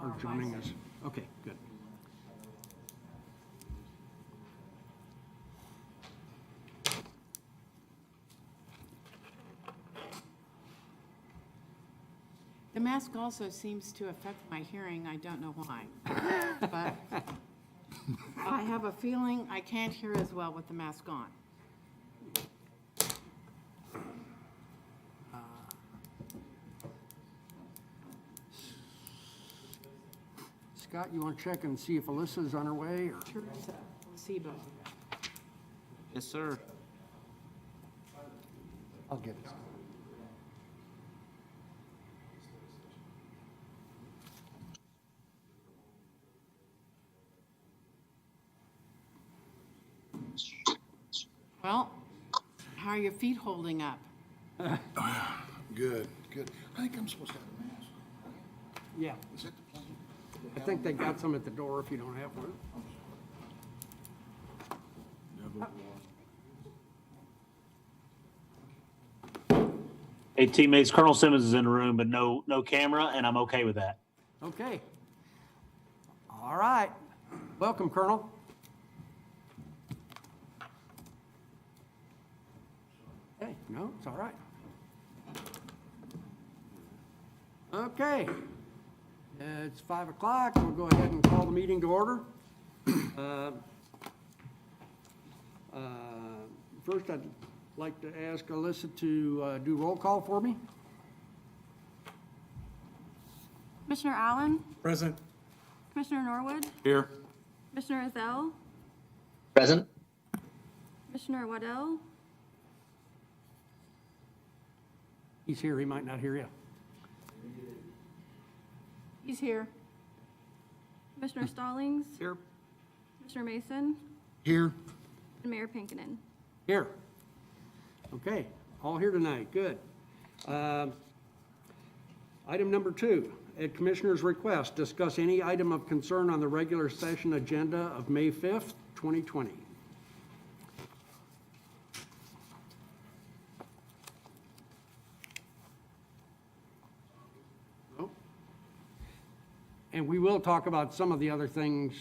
are joining us. Okay, good. The mask also seems to affect my hearing. I don't know why. But I have a feeling I can't hear as well with the mask on. Scott, you want to check and see if Alyssa's on her way? Or? Sure, it's a placebo. Yes, sir. I'll get it. Well, how are your feet holding up? Good, good. I think I'm supposed to have a mask. Yeah, Is that the plan? I think they got some at the door if you don't have one. Hey, teammates, Colonel Simmons is in the room, but no camera, and I'm okay with that. Okay. All right. Welcome, Colonel. Hey, no, it's all right. Okay. It's 5 o'clock. We'll go ahead and call the meeting to order. First, I'd like to ask Alyssa to do roll call for me. Commissioner Allen, Present. Commissioner Norwood, Here. Commissioner Ethel, Present. Commissioner Waddell, He's here. He might not hear you. He's here. Commissioner Stallings, Here. Commissioner Mason, Here. and Mayor Pinkinen. Here. Okay, all here tonight, good. Item number 2, at Commissioner's request, discuss any item of concern on the regular session agenda of May 5th, 2020. Oh. And we will talk about some of the other things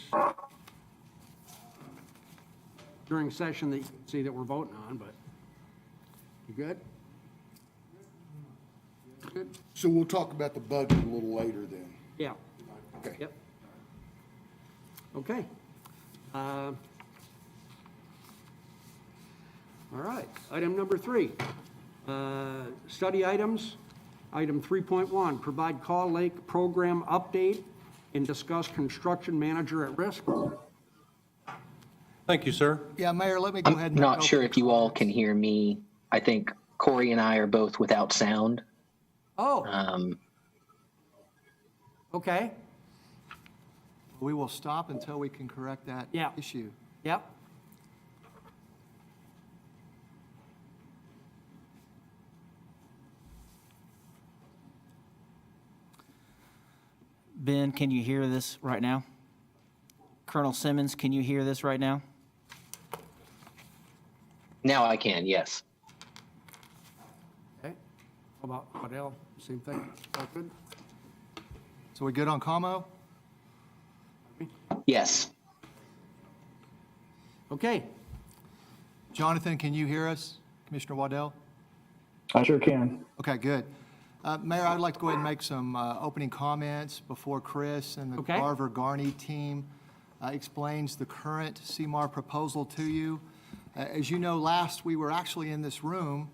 during session that you can see that we're voting on, but you good? Good? So we'll talk about the budget a little later then. Yeah, Okay. yep. Okay. All right, item number 3. Study items. Item 3.1, provide Kaw Lake Program update and discuss construction manager at risk. Thank you, sir. Yeah, Mayor, let me go ahead I'm and. not sure if you all can hear me. I think Corey and I are both without sound. Oh, okay, We will stop until we can correct that Yeah. issue. yep. Ben, can you hear this right now? Colonel Simmons, can you hear this right now? Now I can, yes. Okay, how about Waddell, same thing, all good? So we good on Como? Yes. Okay, Jonathan, can you hear us? Commissioner Waddell? I sure can. Okay, good. Mayor, I'd like to go ahead and make some opening comments before Chris and the Okay. Garver-Garney team explains the current CMAR proposal to you. As you know, last we were actually in this room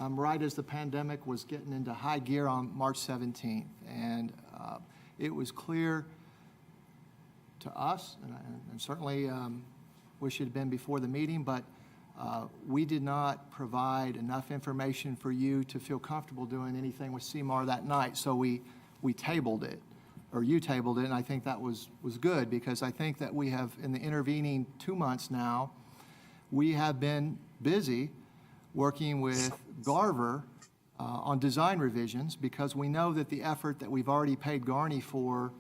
right as the pandemic was getting into high gear on March 17th. And it was clear to us, and certainly wish it had been before the meeting, but we did not provide enough information for you to feel comfortable doing anything with CMAR that night. So we tabled it, or you tabled it, and I think that was good, because I think that we have, in the intervening 2 months now, we have been busy working with Garver on design revisions, because we know that the effort that we've already paid Garney for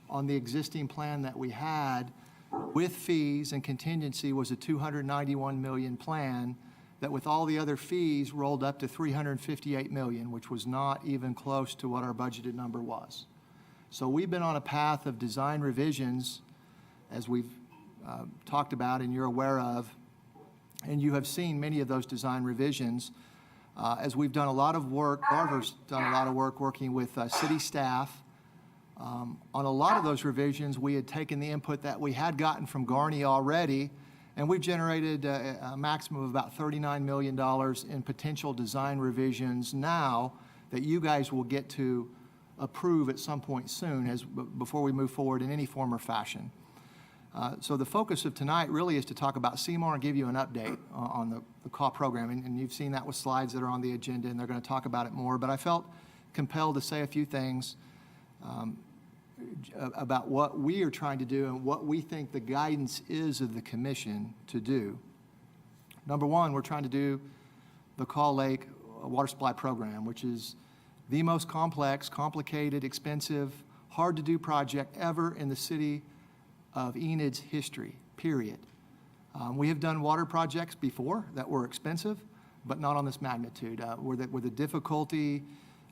on the existing plan that we had with fees and contingency was a $291 million plan that, with all the other fees, rolled up to $358 million, which was not even close to what our budgeted number was. So we've been on a path of design revisions, as we've talked about and you're aware of, and you have seen many of those design revisions. As we've done a lot of work, Garver's done a lot of work working with city staff. On a lot of those revisions, we had taken the input that we had gotten from Garney already, and we've generated a maximum of about $39 million in potential design revisions now that you guys will get to approve at some point soon before we move forward in any form or fashion. So the focus of tonight really is to talk about CMAR and give you an update on the Kaw program. And you've seen that with slides that are on the agenda, and they're going to talk about it more. But I felt compelled to say a few things about what we are trying to do and what we think the guidance is of the commission to do. Number one, we're trying to do the Kaw Lake water supply program, which is the most complex, complicated, expensive, hard-to-do project ever in the city of Enid's history, period. We have done water projects before that were expensive, but not on this magnitude. Where the difficulty,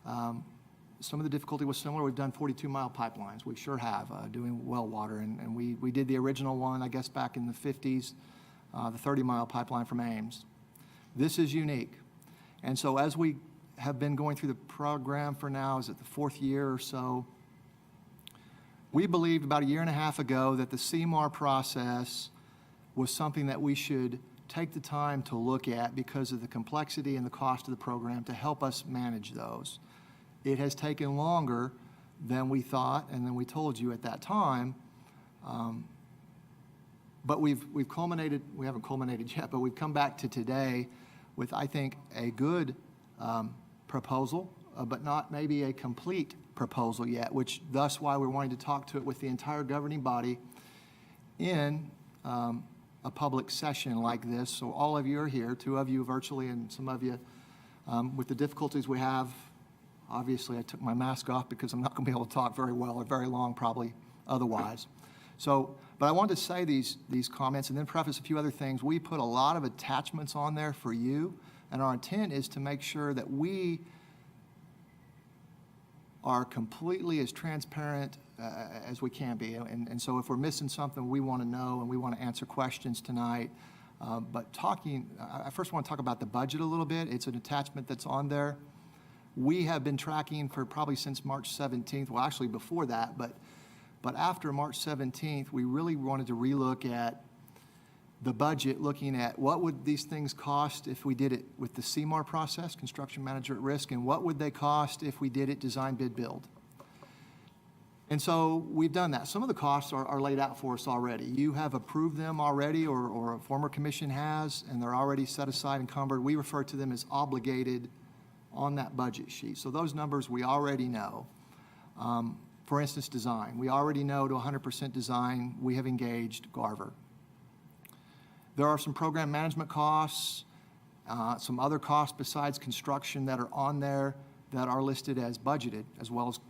some of the difficulty was similar. We've done 42-mile pipelines. We sure have, doing well water. And we did the original one, I guess, back in the 50s, the 30-mile pipeline from Ames. This is unique. And so as we have been going through the program for now, is it the fourth year or so, we believed about a year and a half ago that the CMAR process was something that we should take the time to look at because of the complexity and the cost of the program to help us manage those. It has taken longer than we thought and than we told you at that time, but we've culminated, we haven't culminated yet, but we've come back to today with, I think, a good proposal, but not maybe a complete proposal yet, which thus why we're wanting to talk to it with the entire governing body in a public session like this. So all of you are here, 2 of you virtually and some of you with the difficulties we have. Obviously, I took my mask off because I'm not going to be able to talk very well or very long probably otherwise. So, but I wanted to say these comments and then preface a few other things. We put a lot of attachments on there for you, and our intent is to make sure that we are completely as transparent as we can be. And so if we're missing something, we want to know and we want to answer questions tonight. But I first want to talk about the budget a little bit. It's an attachment that's on there. We have been tracking for probably since March 17th, well, actually before that, but after March 17th, we really wanted to relook at the budget, looking at what would these things cost if we did it with the CMAR process, construction manager at risk, and what would they cost if we did it design, bid, build. And so we've done that. Some of the costs are laid out for us already. You have approved them already, or a former commission has, and they're already set aside and encumbered. We refer to them as obligated on that budget sheet. So those numbers we already know. For instance, design. We already know to 100% design, we have engaged Garver. There are some program management costs, some other costs besides construction that are on there that are listed as budgeted, as well as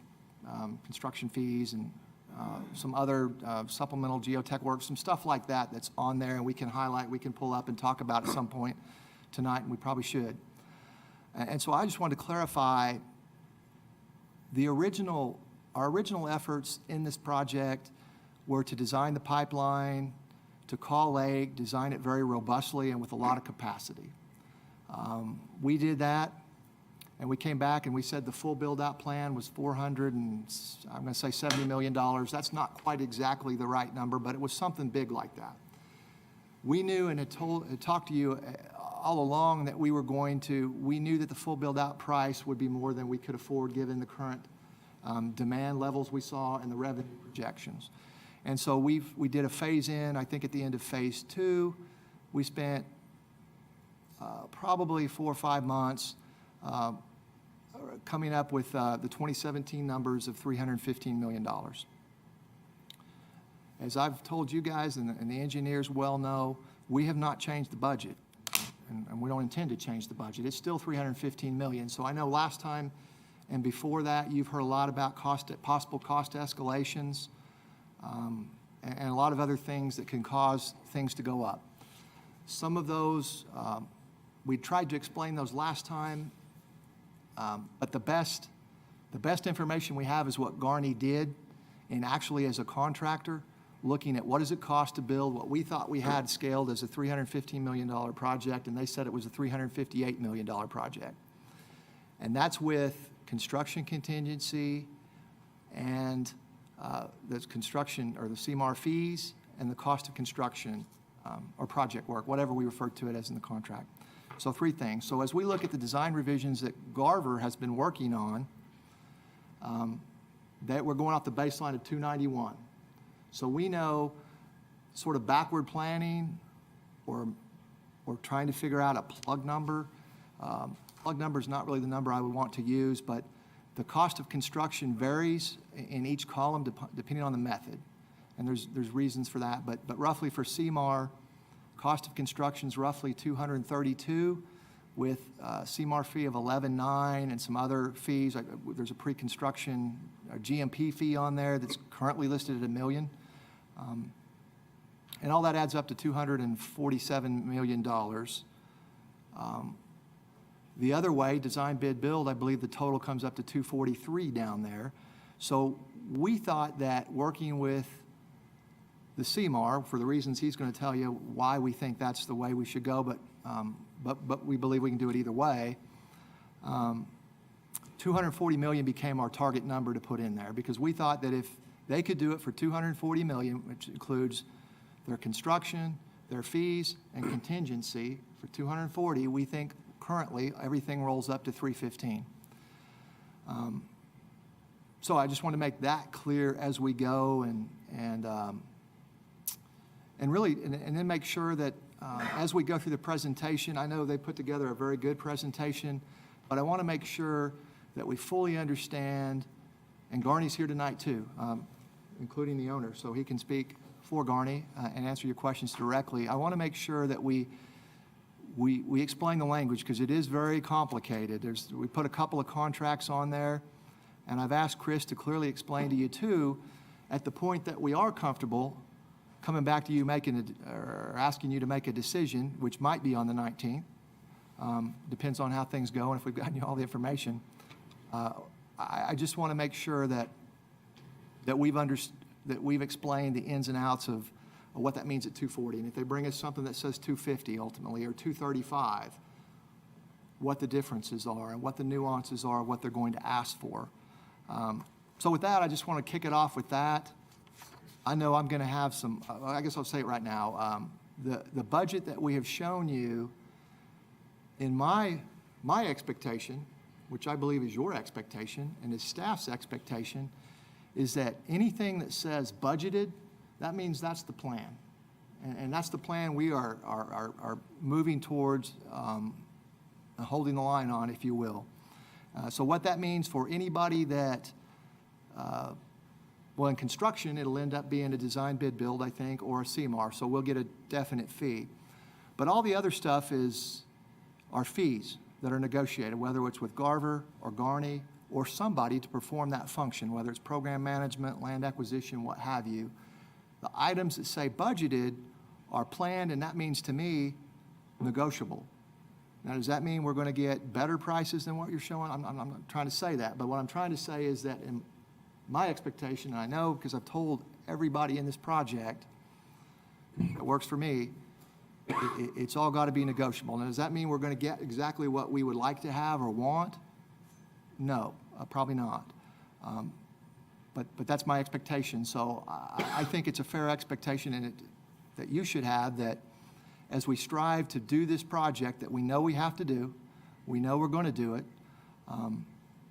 construction fees and some other supplemental geotech work, some stuff like that that's on there, and we can highlight, we can pull up and talk about at some point tonight, and we probably should. And so I just wanted to clarify our original efforts in this project were to design the pipeline to Kaw Lake, design it very robustly and with a lot of capacity. We did that, and we came back and we said the full build-out plan was $70 million. That's not quite exactly the right number, but it was something big like that. We knew and had talked to you all along that we knew that the full build-out price would be more than we could afford given the current demand levels we saw and the revenue projections. And so we did a phase-in, I think at the end of phase 2. We spent probably 4 or 5 months coming up with the 2017 numbers of $315 million. As I've told you guys, and the engineers well know, we have not changed the budget, and we don't intend to change the budget. It's still $315 million. So I know last time and before that, you've heard a lot about possible cost escalations, and a lot of other things that can cause things to go up. Some of those, we tried to explain those last time, but the best The best information we have is what Garney did, and actually as a contractor, looking at what does it cost to build what we thought we had scaled as a $315 million project, and they said it was a $358 million project. And that's with construction contingency and the construction or the CMAR fees and the cost of construction or project work, whatever we refer to it as in the contract. So 3 things. So as we look at the design revisions that Garver has been working on, that we're going off the baseline of 291. So we know sort of backward planning or trying to figure out a plug number. Plug number is not really the number I would want to use, but the cost of construction varies in each column depending on the method. And there's reasons for that, but roughly for CMAR, cost of construction is roughly 232 with a CMAR fee of 11.9 and some other fees. There's a pre-construction GMP fee on there that's currently listed at $1 million. And all that adds up to $247 million. The other way, design, bid, build, I believe the total comes up to 243 down there. So we thought that working with the CMAR, for the reasons he's going to tell you why we think that's the way we should go, but we believe we can do it either way. 240 million became our target number to put in there because we thought that if they could do it for 240 million, which includes their construction, their fees, and contingency for 240, we think currently everything rolls up to 315. So I just want to make that clear as we go and really then make sure that as we go through the presentation, I know they put together a very good presentation, but I want to make sure that we fully understand, and Garney's here tonight too, including the owner, so he can speak for Garney and answer your questions directly. I want to make sure that we explain the language because it is very complicated. We put a couple of contracts on there, and I've asked Chris to clearly explain to you too, at the point that we are comfortable coming back to you or asking you to make a decision, which might be on the 19th, depends on how things go and if we've gotten you all the information. I just want to make sure that we've explained the ins and outs of what that means at 240. And if they bring us something that says 250 ultimately or 235, what the differences are and what the nuances are, what they're going to ask for. So with that, I just want to kick it off with that. I know I'm going to have some, I guess I'll say it right now. The budget that we have shown you, in my expectation, which I believe is your expectation and is staff's expectation, is that anything that says budgeted, that means that's the plan. And that's the plan we are moving towards holding the line on, if you will. So what that means for anybody that, well, in construction, it'll end up being a design bid build, I think, or a CMAR, so we'll get a definite fee. But all the other stuff are fees that are negotiated, whether it's with Garver or Garney or somebody to perform that function, whether it's program management, land acquisition, what have you. The items that say budgeted are planned, and that means to me negotiable. Now, does that mean we're going to get better prices than what you're showing? I'm not trying to say that, but what I'm trying to say is that in my expectation, and I know because I've told everybody in this project that works for me, it's all got to be negotiable. Now, does that mean we're going to get exactly what we would like to have or want? No, probably not. But that's my expectation. So I think it's a fair expectation that you should have, that as we strive to do this project that we know we have to do, we know we're going to do it,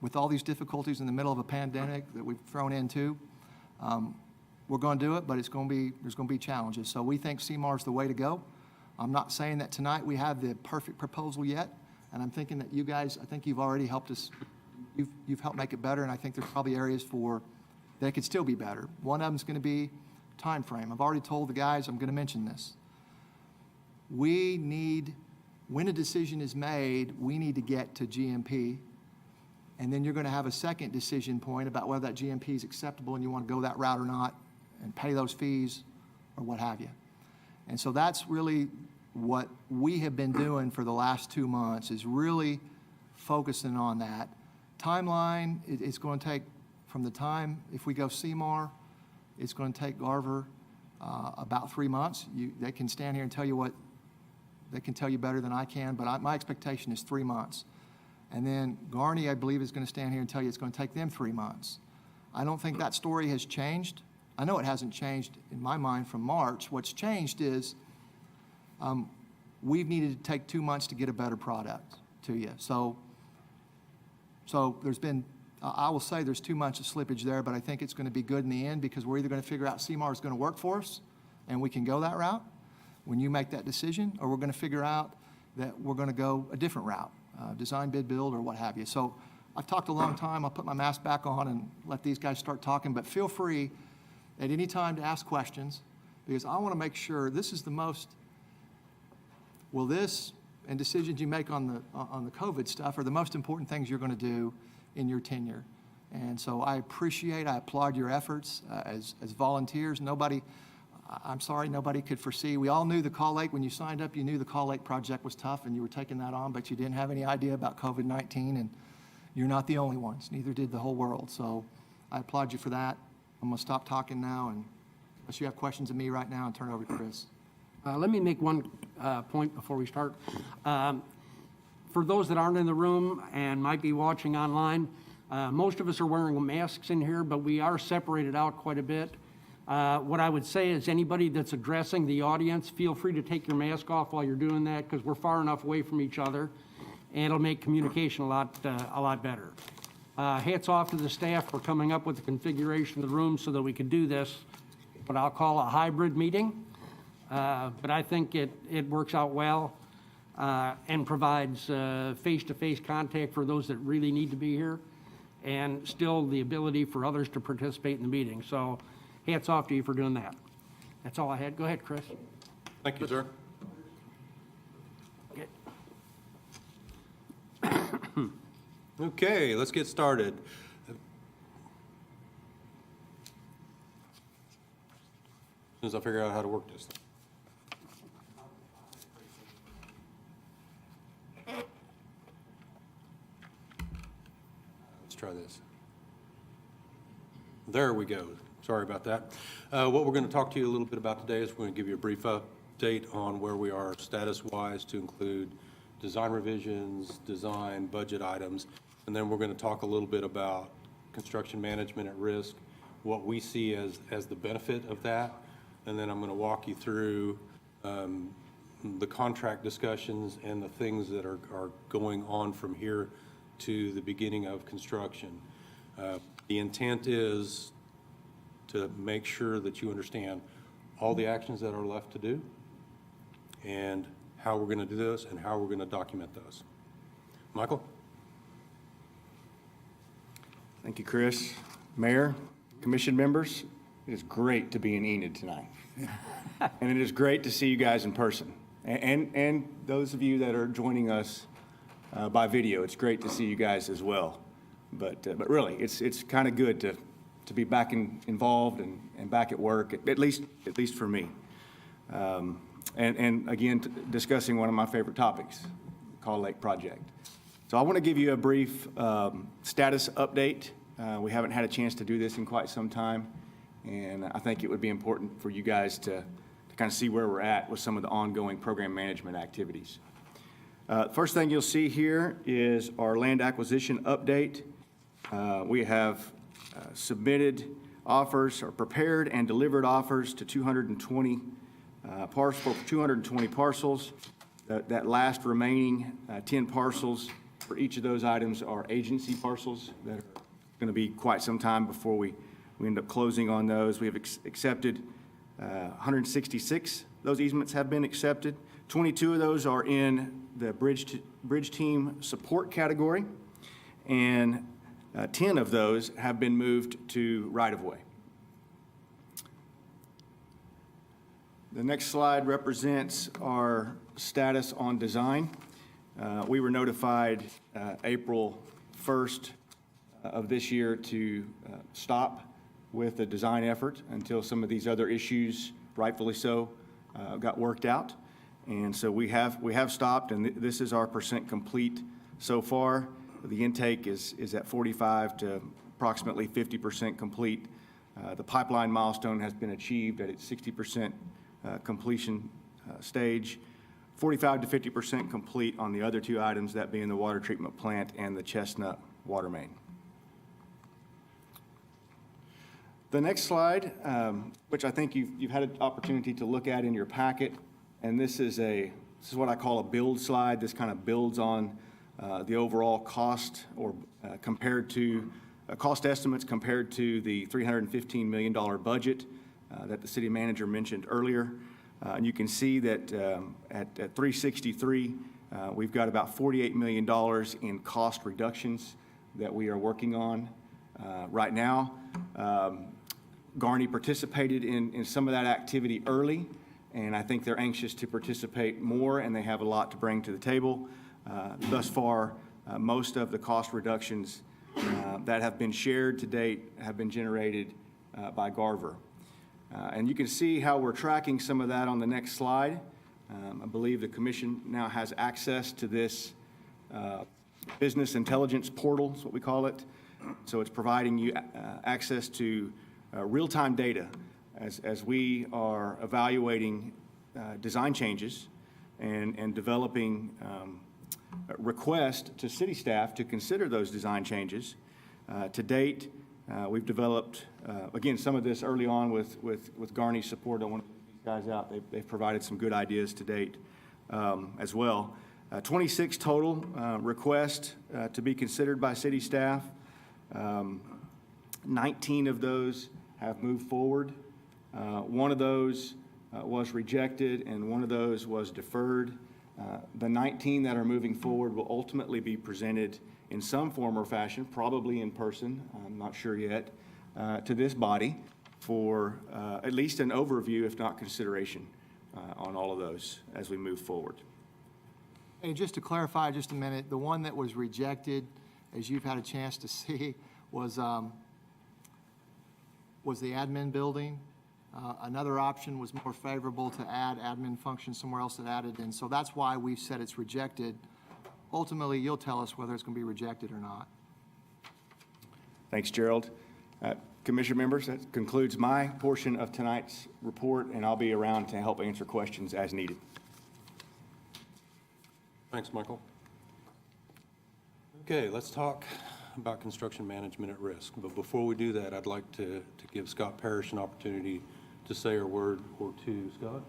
with all these difficulties in the middle of a pandemic that we've thrown into, we're going to do it, but there's going to be challenges. So we think CMAR is the way to go. I'm not saying that tonight we have the perfect proposal yet, and I'm thinking that you guys, I think you've already helped us, you've helped make it better, and I think there's probably areas that could still be better. One of them is going to be time frame. I've already told the guys, I'm going to mention this. When a decision is made, we need to get to GMP, and then you're going to have a second decision point about whether that GMP is acceptable and you want to go that route or not and pay those fees or what have you. And so that's really what we have been doing for the last 2 months, is really focusing on that. Timeline, it's going to take, from the time, if we go CMAR, it's going to take Garver about 3 months. They can stand here and tell you they can tell you better than I can, but my expectation is 3 months. And then Garney, I believe, is going to stand here and tell you it's going to take them 3 months. I don't think that story has changed. I know it hasn't changed in my mind from March. What's changed is we've needed to take 2 months to get a better product to you. So there's been, I will say there's 2 months of slippage there, but I think it's going to be good in the end because we're either going to figure out CMAR is going to work for us and we can go that route when you make that decision, or we're going to figure out that we're going to go a different route, design, bid, build, or what have you. So I've talked a long time. I'll put my mask back on and let these guys start talking, but feel free at any time to ask questions because I want to make sure this is the most, will this and decisions you make on the COVID stuff are the most important things you're going to do in your tenure. And so I applaud your efforts as volunteers. I'm sorry, nobody could foresee. We all knew the Kaw Lake, when you signed up, you knew the Kaw Lake project was tough and you were taking that on, but you didn't have any idea about COVID-19, and you're not the only ones. Neither did the whole world. So I applaud you for that. I'm going to stop talking now, and unless you have questions of me right now, and turn it over to Chris. Let me make one point before we start. For those that aren't in the room and might be watching online, most of us are wearing masks in here, but we are separated out quite a bit. What I would say is anybody that's addressing the audience, feel free to take your mask off while you're doing that because we're far enough away from each other, and it'll make communication a lot better. Hats off to the staff for coming up with the configuration of the room so that we could do this, what I'll call a hybrid meeting. But I think it works out well and provides face-to-face contact for those that really need to be here, and still the ability for others to participate in the meeting. So hats off to you for doing that. That's all I had. Go ahead, Chris. Thank you, sir. Okay, let's get started. As soon as I figure out how to work this thing. Let's try this. There we go. Sorry about that. What we're going to talk to you a little bit about today is we're going to give you a brief update on where we are status-wise to include design revisions, design, budget items, and then we're going to talk a little bit about construction management at risk, what we see as the benefit of that, and then I'm going to walk you through the contract discussions and the things that are going on from here to the beginning of construction. The intent is to make sure that you understand all the actions that are left to do and how we're going to do this and how we're going to document those. Michael? Thank you, Chris. Mayor, commission members, it is great to be in Enid tonight. And it is great to see you guys in person. And those of you that are joining us by video, it's great to see you guys as well. But really, it's kind of good to be back involved and back at work, at least for me. And again, discussing one of my favorite topics, the Kaw Lake project. So I want to give you a brief status update. We haven't had a chance to do this in quite some time, and I think it would be important for you guys to kind of see where we're at with some of the ongoing program management activities. First thing you'll see here is our land acquisition update. We have submitted offers, or prepared and delivered offers to 220 parcels. That last remaining 10 parcels for each of those items are agency parcels that are going to be quite some time before we end up closing on those. We have accepted 166. Those easements have been accepted. 22 of those are in the bridge team support category, and 10 of those have been moved to right-of-way. The next slide represents our status on design. We were notified April 1st of this year to stop with the design effort until some of these other issues, rightfully so, got worked out. And so we have stopped, and this is our percent complete so far. The intake is at 45 to approximately 50% complete. The pipeline milestone has been achieved at its 60% completion stage. 45 to 50% complete on the other two items, that being the water treatment plant and the Chestnut water main. The next slide, which I think you've had an opportunity to look at in your packet, and this is what I call a build slide. This kind of builds on the overall cost or compared to cost estimates compared to the $315 million budget that the city manager mentioned earlier. And you can see that at 363, we've got about $48 million in cost reductions that we are working on right now. Garney participated in some of that activity early, and I think they're anxious to participate more, and they have a lot to bring to the table. Thus far, most of the cost reductions that have been shared to date have been generated by Garver. And you can see how we're tracking some of that on the next slide. I believe the commission now has access to this business intelligence portal, is what we call it. So it's providing you access to real-time data as we are evaluating design changes and developing requests to city staff to consider those design changes. To date, we've developed, again, some of this early on with Garney's support. I want to get these guys out. They've provided some good ideas to date as well. 26 total requests to be considered by city staff. 19 of those have moved forward. One of those was rejected, and one of those was deferred. The 19 that are moving forward will ultimately be presented in some form or fashion, probably in person, I'm not sure yet, to this body for at least an overview, if not consideration, on all of those as we move forward. And just to clarify just a minute, the one that was rejected, as you've had a chance to see, was the admin building. Another option was more favorable to add admin function somewhere else that added, and so that's why we've said it's rejected. Ultimately, you'll tell us whether it's going to be rejected or not. Thanks, Gerald. Commissioner members, that concludes my portion of tonight's report, and I'll be around to help answer questions as needed. Thanks, Michael. Okay, let's talk about construction management at risk. But before we do that, I'd like to give Scott Parrish an opportunity to say a word or two. Scott?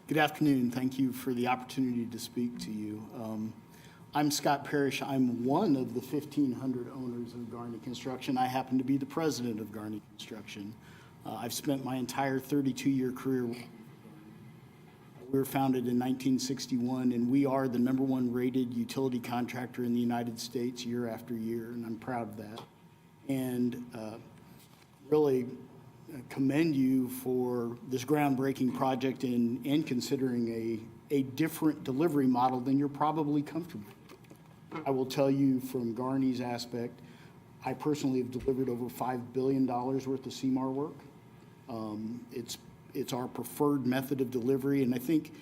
Good afternoon. Thank you for the opportunity to speak to you. I'm Scott Parrish. I'm one of the 1,500 owners of Garney Construction. I happen to be the president of Garney Construction. I've spent my entire 32-year career. We were founded in 1961, and we are the #1 rated utility contractor in the United States year after year, and I'm proud of that. And really commend you for this groundbreaking project and considering a different delivery model than you're probably comfortable with. I will tell you from Garney's aspect, I personally have delivered over $5 billion worth of CMAR work. It's our preferred method of delivery, and I think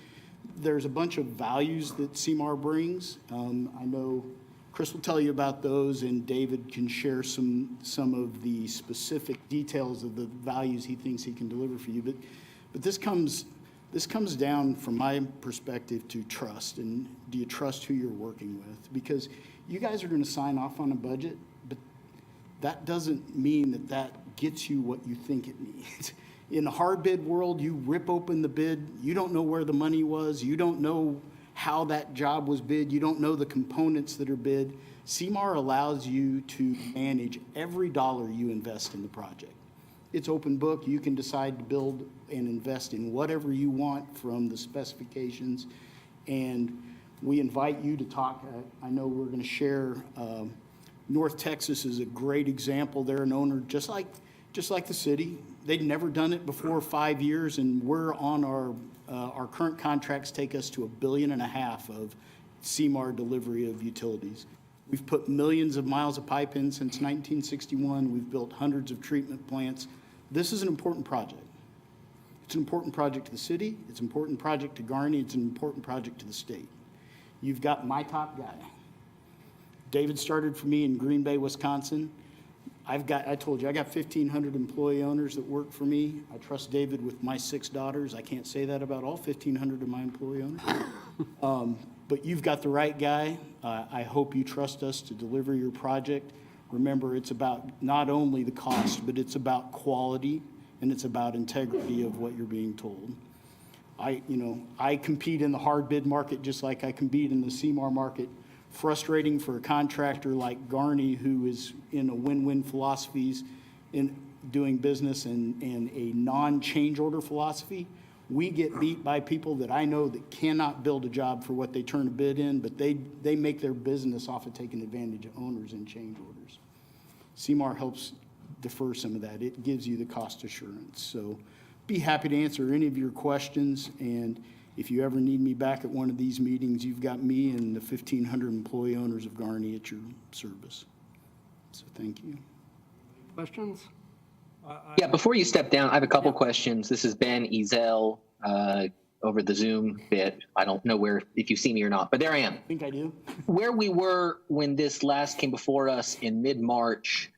there's a bunch of values that CMAR brings. I know Chris will tell you about those, and David can share some of the specific details of the values he thinks he can deliver for you. But this comes down, from my perspective, to trust. And do you trust who you're working with? Because you guys are going to sign off on a budget, but that doesn't mean that gets you what you think it needs. In the hard bid world, you rip open the bid, you don't know where the money was, you don't know how that job was bid, you don't know the components that are bid. CMAR allows you to manage every dollar you invest in the project. It's open book. You can decide to build and invest in whatever you want from the specifications. And we invite you to talk. I know we're going to share. North Texas is a great example. They're an owner just like the city. They'd never done it before 5 years, and we're on our current contracts take us to $1.5 billion of CMAR delivery of utilities. We've put millions of miles of pipe in since 1961. We've built hundreds of treatment plants. This is an important project. It's an important project to the city. It's an important project to Garney. It's an important project to the state. you've got my top guy. David started for me in Green Bay, Wisconsin. I told you, I got 1,500 employee owners that work for me. I trust David with my 6 daughters. I can't say that about all 1,500 of my employee owners. But you've got the right guy. I hope you trust us to deliver your project. Remember, it's about not only the cost, but it's about quality, and it's about integrity of what you're being told. I compete in the hard bid market just like I compete in the CMAR market. Frustrating for a contractor like Garney, who is in a win-win philosophies in doing business and a non-change order philosophy. We get beat by people that I know that cannot build a job for what they turn a bid in, but they make their business off of taking advantage of owners and change orders. CMAR helps defer some of that. It gives you the cost assurance. So be happy to answer any of your questions, and if you ever need me back at one of these meetings, you've got me and the 1,500 employee owners of Garney at your service. So thank you. Questions? Yeah, before you step down, I have a couple questions. This is Ben Ezel over the Zoom bit. I don't know if you see me or not, but there I am. I think I do. Where we were when this last came before us in mid-March,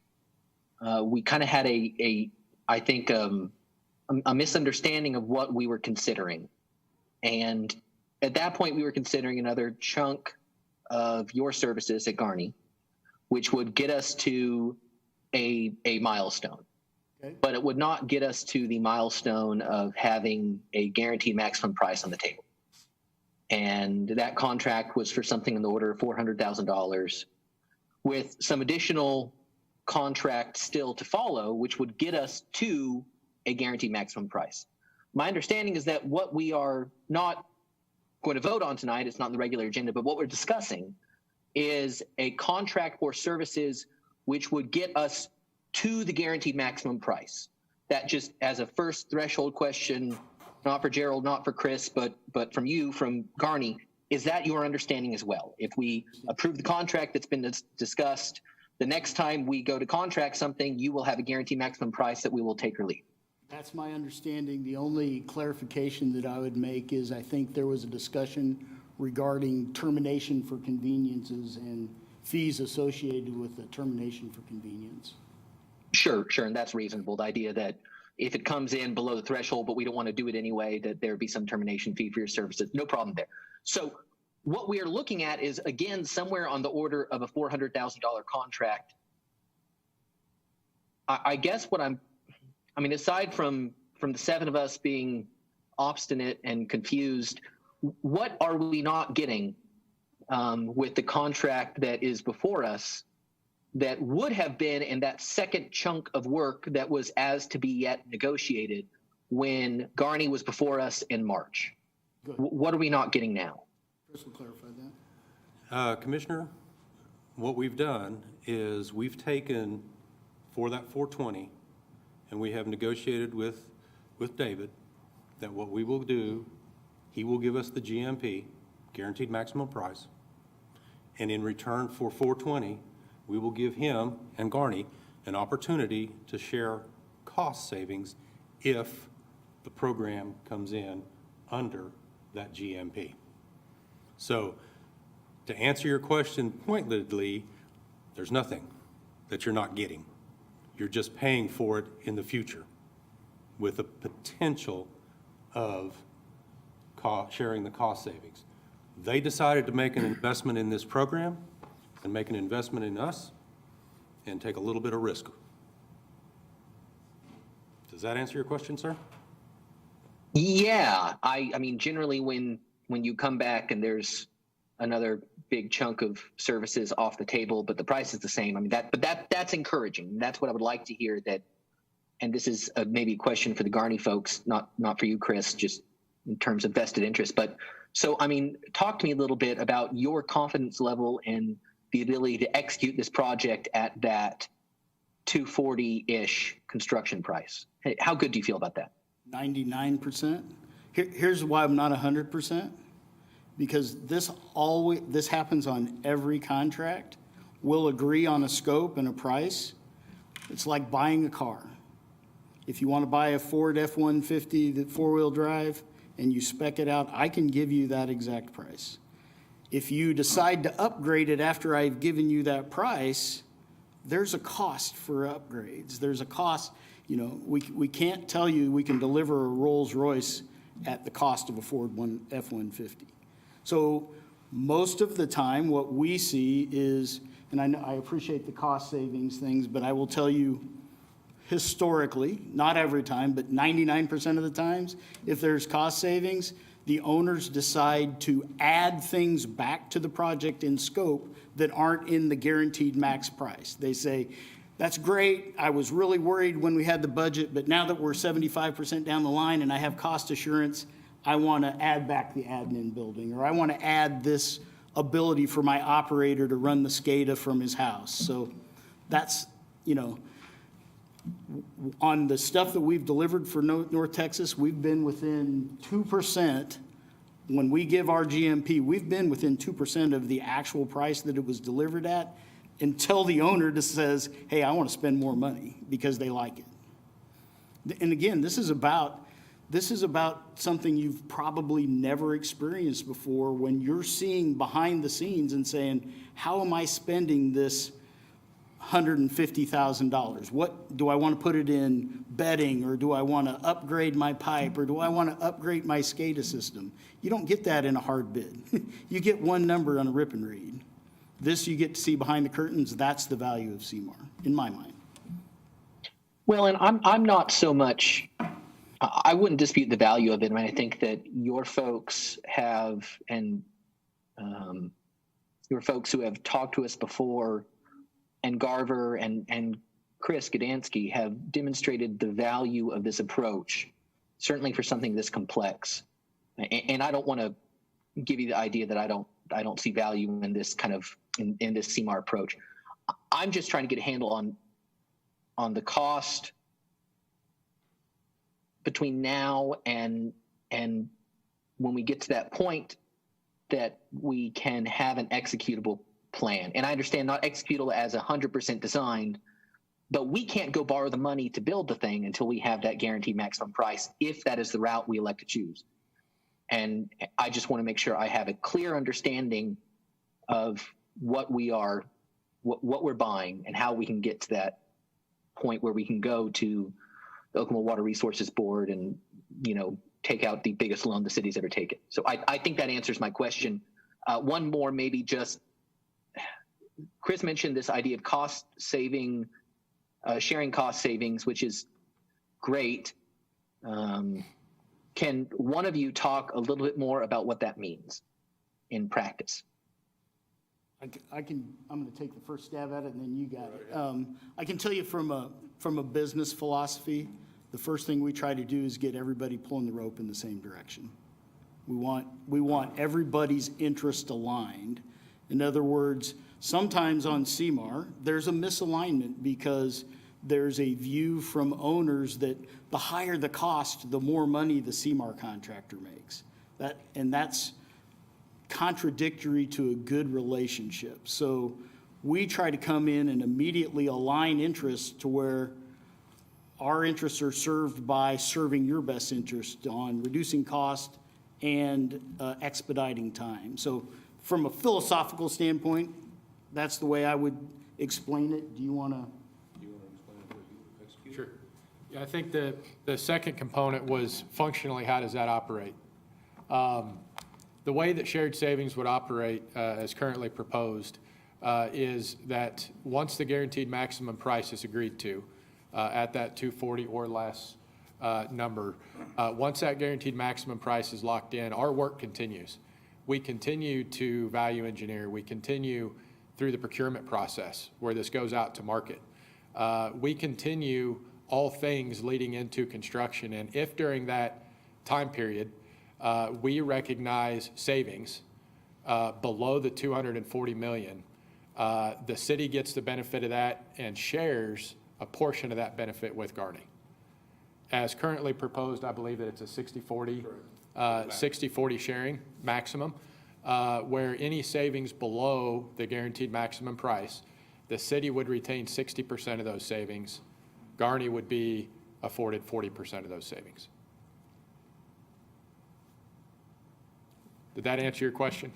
we kind of had I think, a misunderstanding of what we were considering. And at that point, we were considering another chunk of your services at Garney, which would get us to a milestone. Okay. But it would not get us to the milestone of having a guaranteed maximum price on the table. And that contract was for something in the order of $400,000 with some additional contract still to follow, which would get us to a guaranteed maximum price. My understanding is that what we are not going to vote on tonight, it's not on the regular agenda, but what we're discussing is a contract for services which would get us to the guaranteed maximum price. That just as a first threshold question, not for Gerald, not for Chris, but from you, from Garney, is that your understanding as well? If we approve the contract that's been discussed, the next time we go to contract something, you will have a guaranteed maximum price that we will take or leave. That's my understanding. The only clarification that I would make is I think there was a discussion regarding termination for conveniences and fees associated with the termination for convenience. Sure, and that's reasonable. The idea that if it comes in below the threshold, but we don't want to do it anyway, that there be some termination fee for your services. No problem there. So what we are looking at is, again, somewhere on the order of a $400,000 contract. I guess aside from the 7 of us being obstinate and confused, what are we not getting with the contract that is before us that would have been in that second chunk of work that was as to be yet negotiated when Garney was before us in March? Good. What are we not getting now? Chris will clarify that. Commissioner, what we've done is we've taken for that 420, and we have negotiated with David that what we will do, he will give us the GMP, guaranteed maximum price, and in return for 420, we will give him and Garney an opportunity to share cost savings if the program comes in under that GMP. So to answer your question pointedly, there's nothing that you're not getting. You're just paying for it in the future with the potential of sharing the cost savings. They decided to make an investment in this program and make an investment in us and take a little bit of risk. Does that answer your question, sir? Yeah, I mean, generally when you come back and there's another big chunk of services off the table, but the price is the same. I mean, that's encouraging. That's what I would like to hear. That, and this is maybe a question for the Garney folks, not for you, Chris, just in terms of vested interest. But so, I mean, talk to me a little bit about your confidence level and the ability to execute this project at that 240-ish construction price. How good do you feel about that? 99%. Here's why I'm not 100%. Because this happens on every contract. We'll agree on a scope and a price. It's like buying a car. If you want to buy a Ford F-150 that 4-wheel drive and you spec it out, I can give you that exact price. If you decide to upgrade it after I've given you that price, there's a cost for upgrades. There's a cost, you know, we can't tell you we can deliver a Rolls Royce at the cost of a Ford F-150. So most of the time, what we see is, and I know, I appreciate the cost savings things, but I will tell you, historically, not every time, but 99% of the times, if there's cost savings, the owners decide to add things back to the project in scope that aren't in the guaranteed max price. They say, that's great, I was really worried when we had the budget, but now that we're 75% down the line and I have cost assurance, I want to add back the admin building, or I want to add this ability for my operator to run the SCADA from his house. So that's, you know, on the stuff that we've delivered for North Texas, we've been within 2%. When we give our GMP, we've been within 2% of the actual price that it was delivered at until the owner just says, hey, I want to spend more money because they like it. And again, this is about something you've probably never experienced before when you're seeing behind the scenes and saying, how am I spending this $150,000? What do I want to put it in bedding, or do I want to upgrade my pipe, or do I want to upgrade my SCADA system? You don't get that in a hard bid. You get one number on a rip and read. This you get to see behind the curtains. That's the value of CMAR, in my mind. Well, and I'm not so much, I wouldn't dispute the value of it. I mean, I think that your folks have, and your folks who have talked to us before, and Garver and Chris Gdansky have demonstrated the value of this approach, certainly for something this complex. And I don't want to give you the idea that I don't see value in this kind of in this CMAR approach. I'm just trying to get a handle on the cost between now and when we get to that point that we can have an executable plan. And I understand not executable as 100% designed, but we can't go borrow the money to build the thing until we have that guaranteed maximum price, if that is the route we elect to choose. And I just want to make sure I have a clear understanding of what we're buying and how we can get to that point where we can go to the Oklahoma Water Resources Board and, you know, take out the biggest loan the city's ever taken. So I think that answers my question. One more, maybe just, Chris mentioned this idea of cost saving, sharing cost savings, which is great. Can one of you talk a little bit more about what that means in practice? I'm going to take the first stab at it, and then you got it. I can tell you from a business philosophy, the first thing we try to do is get everybody pulling the rope in the same direction. We want everybody's interest aligned. In other words, sometimes on CMAR, there's a misalignment because there's a view from owners that the higher the cost, the more money the CMAR contractor makes. That's contradictory to a good relationship. So we try to come in and immediately align interests to where our interests are served by serving your best interest on reducing cost and expediting time. So from a philosophical standpoint, that's the way I would explain it. Do you want to? Sure. Yeah, I think the second component was functionally, how does that operate? The way that shared savings would operate as currently proposed is that once the guaranteed maximum price is agreed to at that 240 or less number, once that guaranteed maximum price is locked in, our work continues. We continue to value engineer. We continue through the procurement process where this goes out to market. We continue all things leading into construction. And if during that time period, we recognize savings below the $240 million, the city gets the benefit of that and shares a portion of that benefit with Garney. As currently proposed, I believe that it's a 60-40 sharing maximum, where any savings below the guaranteed maximum price, the city would retain 60% of those savings. Garney would be afforded 40% of those savings. Did that answer your question?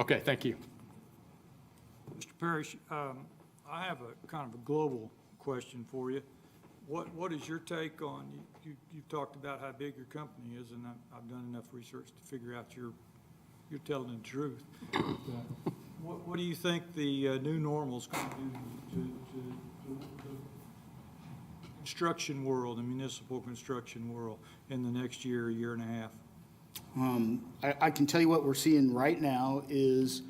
Okay, thank you. Mr. Parrish, I have a kind of a global question for you. What is your take on, you talked about how big your company is, and I've done enough research to figure out you're telling the truth. What do you think the new normal's going to do to the construction world, the municipal construction world in the next year and a half? I can tell you what we're seeing right now is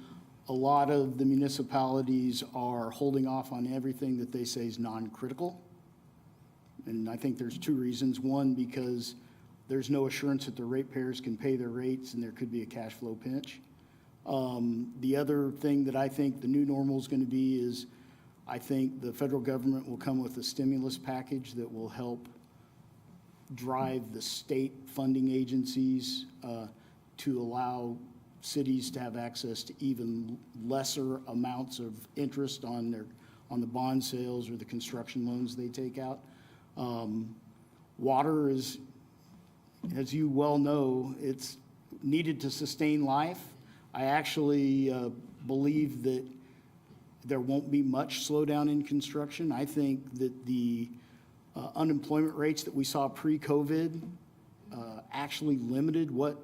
a lot of the municipalities are holding off on everything that they say is non-critical. And I think there's two reasons. One, because there's no assurance that the ratepayers can pay their rates and there could be a cash flow pinch. The other thing that I think the new normal is going to be is I think the federal government will come with a stimulus package that will help drive the state funding agencies to allow cities to have access to even lesser amounts of interest on the bond sales or the construction loans they take out. Water is, as you well know, it's needed to sustain life. I actually believe that there won't be much slowdown in construction. I think that the unemployment rates that we saw pre-COVID actually limited what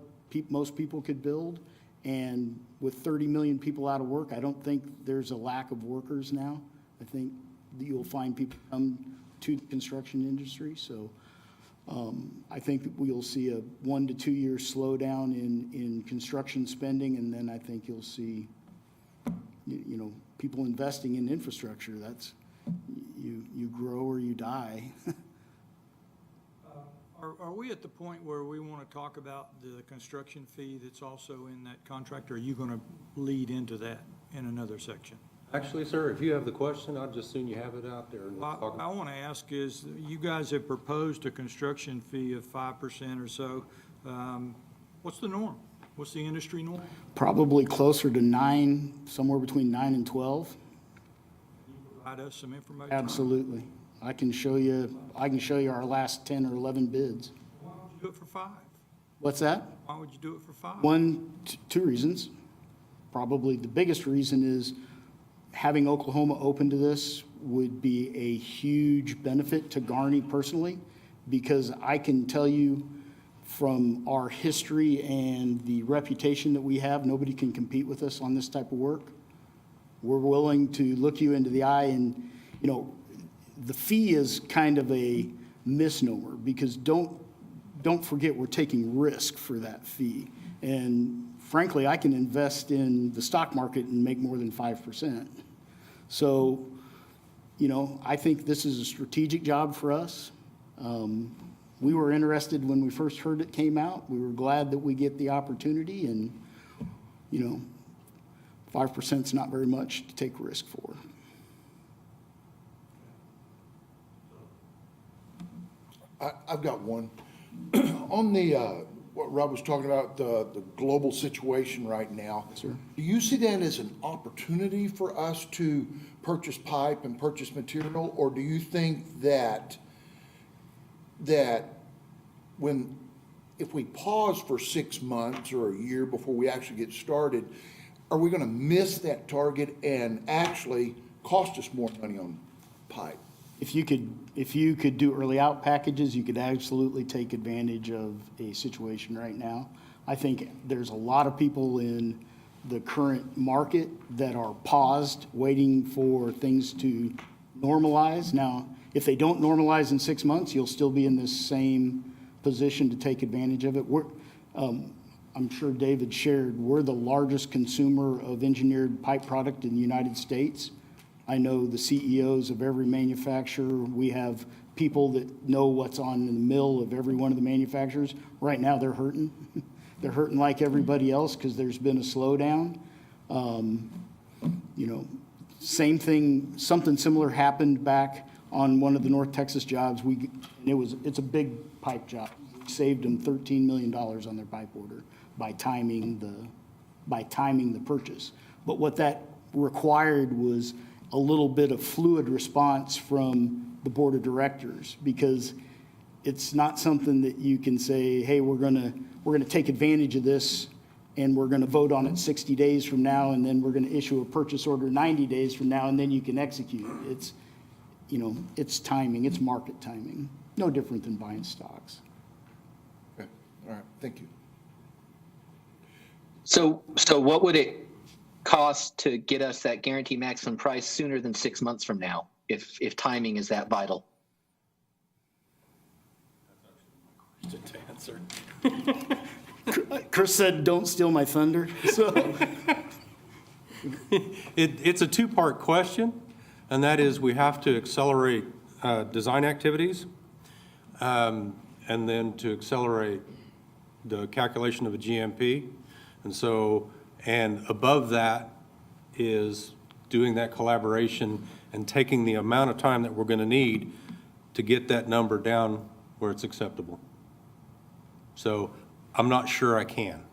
most people could build. And with 30 million people out of work, I don't think there's a lack of workers now. I think that you'll find people come to the construction industry. So I think that we'll see a 1 to 2 year slowdown in construction spending, and then I think you'll see, people investing in infrastructure. That's, you grow or you die. Are we at the point where we want to talk about the construction fee that's also in that contract, or are you going to lead into that in another section? Actually, sir, if you have the question, I'd just soon you have it out there. And let's talk I want to ask is, you guys have proposed a construction fee of 5% or so. What's the norm? What's the industry norm? Probably closer to 9, somewhere between 9 and 12. Can you provide us some information? Absolutely. I can show you our last 10 or 11 bids. Why would you do it for 5? What's that? Why would you do it for 5? Two reasons. Probably the biggest reason is having Oklahoma open to this would be a huge benefit to Garney personally, because I can tell you from our history and the reputation that we have, nobody can compete with us on this type of work. We're willing to look you into the eye, and, the fee is kind of a misnomer, because don't forget we're taking risk for that fee. And frankly, I can invest in the stock market and make more than 5%. So, I think this is a strategic job for us. We were interested when we first heard it came out. We were glad that we get the opportunity, and, 5% is not very much to take risk for. I've got one. On the, what Rob was talking about, the global situation right now. Sir. Do you see that as an opportunity for us to purchase pipe and purchase material? Or do you think that if we pause for 6 months or a year before we actually get started, are we going to miss that target and actually cost us more money on pipe? If you could do early out packages, you could absolutely take advantage of a situation right now. I think there's a lot of people in the current market that are paused, waiting for things to normalize. Now, if they don't normalize in 6 months, you'll still be in this same position to take advantage of it. I'm sure David shared, we're the largest consumer of engineered pipe product in the United States. I know the CEOs of every manufacturer. We have people that know what's on in the mill of every one of the manufacturers. Right now, they're hurting. They're hurting like everybody else because there's been a slowdown. Same thing, something similar happened back on one of the North Texas jobs. It's a big pipe job. We saved them $13 million on their pipe order by timing the purchase. But what that required was a little bit of fluid response from the board of directors, because it's not something that you can say, hey, we're gonna take advantage of this and we're going to vote on it 60 days from now, and then we're going to issue a purchase order 90 days from now, and then you can execute. It's, it's timing, it's market timing. No different than buying stocks. Okay, all right, thank you. So what would it cost to get us that guaranteed maximum price sooner than 6 months from now, if timing is that vital? To answer. Chris said, "Don't steal my thunder." So It's a two-part question, and that is we have to accelerate design activities, and then to accelerate the calculation of a GMP. And above that is doing that collaboration and taking the amount of time that we're going to need to get that number down where it's acceptable. So I'm not sure I can.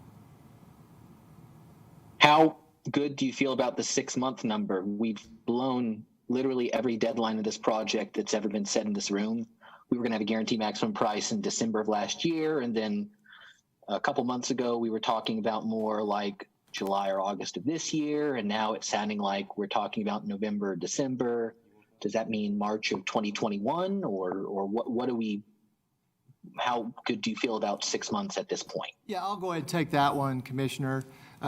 How good do you feel about the 6-month number? We've blown literally every deadline of this project that's ever been set in this room. We were going to have a guaranteed maximum price in December of last year, and then a couple months ago we were talking about more like July or August of this year, and now it's sounding like we're talking about November or December. Does that mean March of 2021, or what do we? How good do you feel about 6 months at this point? Yeah, I'll go ahead and take that one, Commissioner.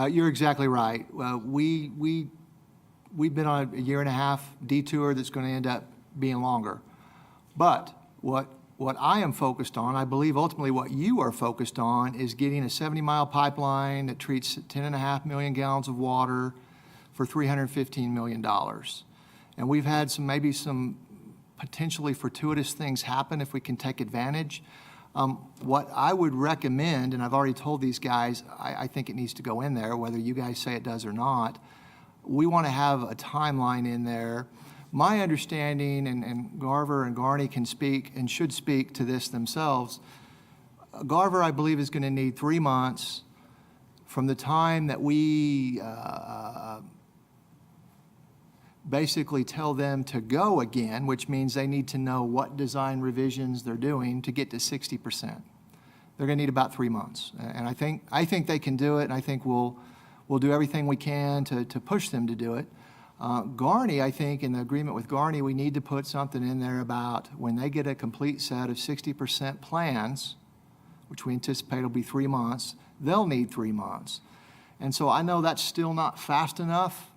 You're exactly right. We've been on a 1.5-year detour that's going to end up being longer. But what I am focused on, I believe ultimately what you are focused on, is getting a 70-mile pipeline that treats 10.5 million gallons of water for $315 million. And we've had maybe some potentially fortuitous things happen if we can take advantage. What I would recommend, and I've already told these guys, I think it needs to go in there, whether you guys say it does or not, we want to have a timeline in there. My understanding, and Garver and Garney can speak and should speak to this themselves, Garver, I believe, is going to need 3 months from the time that we basically tell them to go again, which means they need to know what design revisions they're doing to get to 60%. They're going to need about 3 months. And I think they can do it, and I think we'll do everything we can to push them to do it. Garney, I think, in the agreement with Garney, we need to put something in there about when they get a complete set of 60% plans, which we anticipate will be 3 months, they'll need 3 months. And so I know that's still not fast enough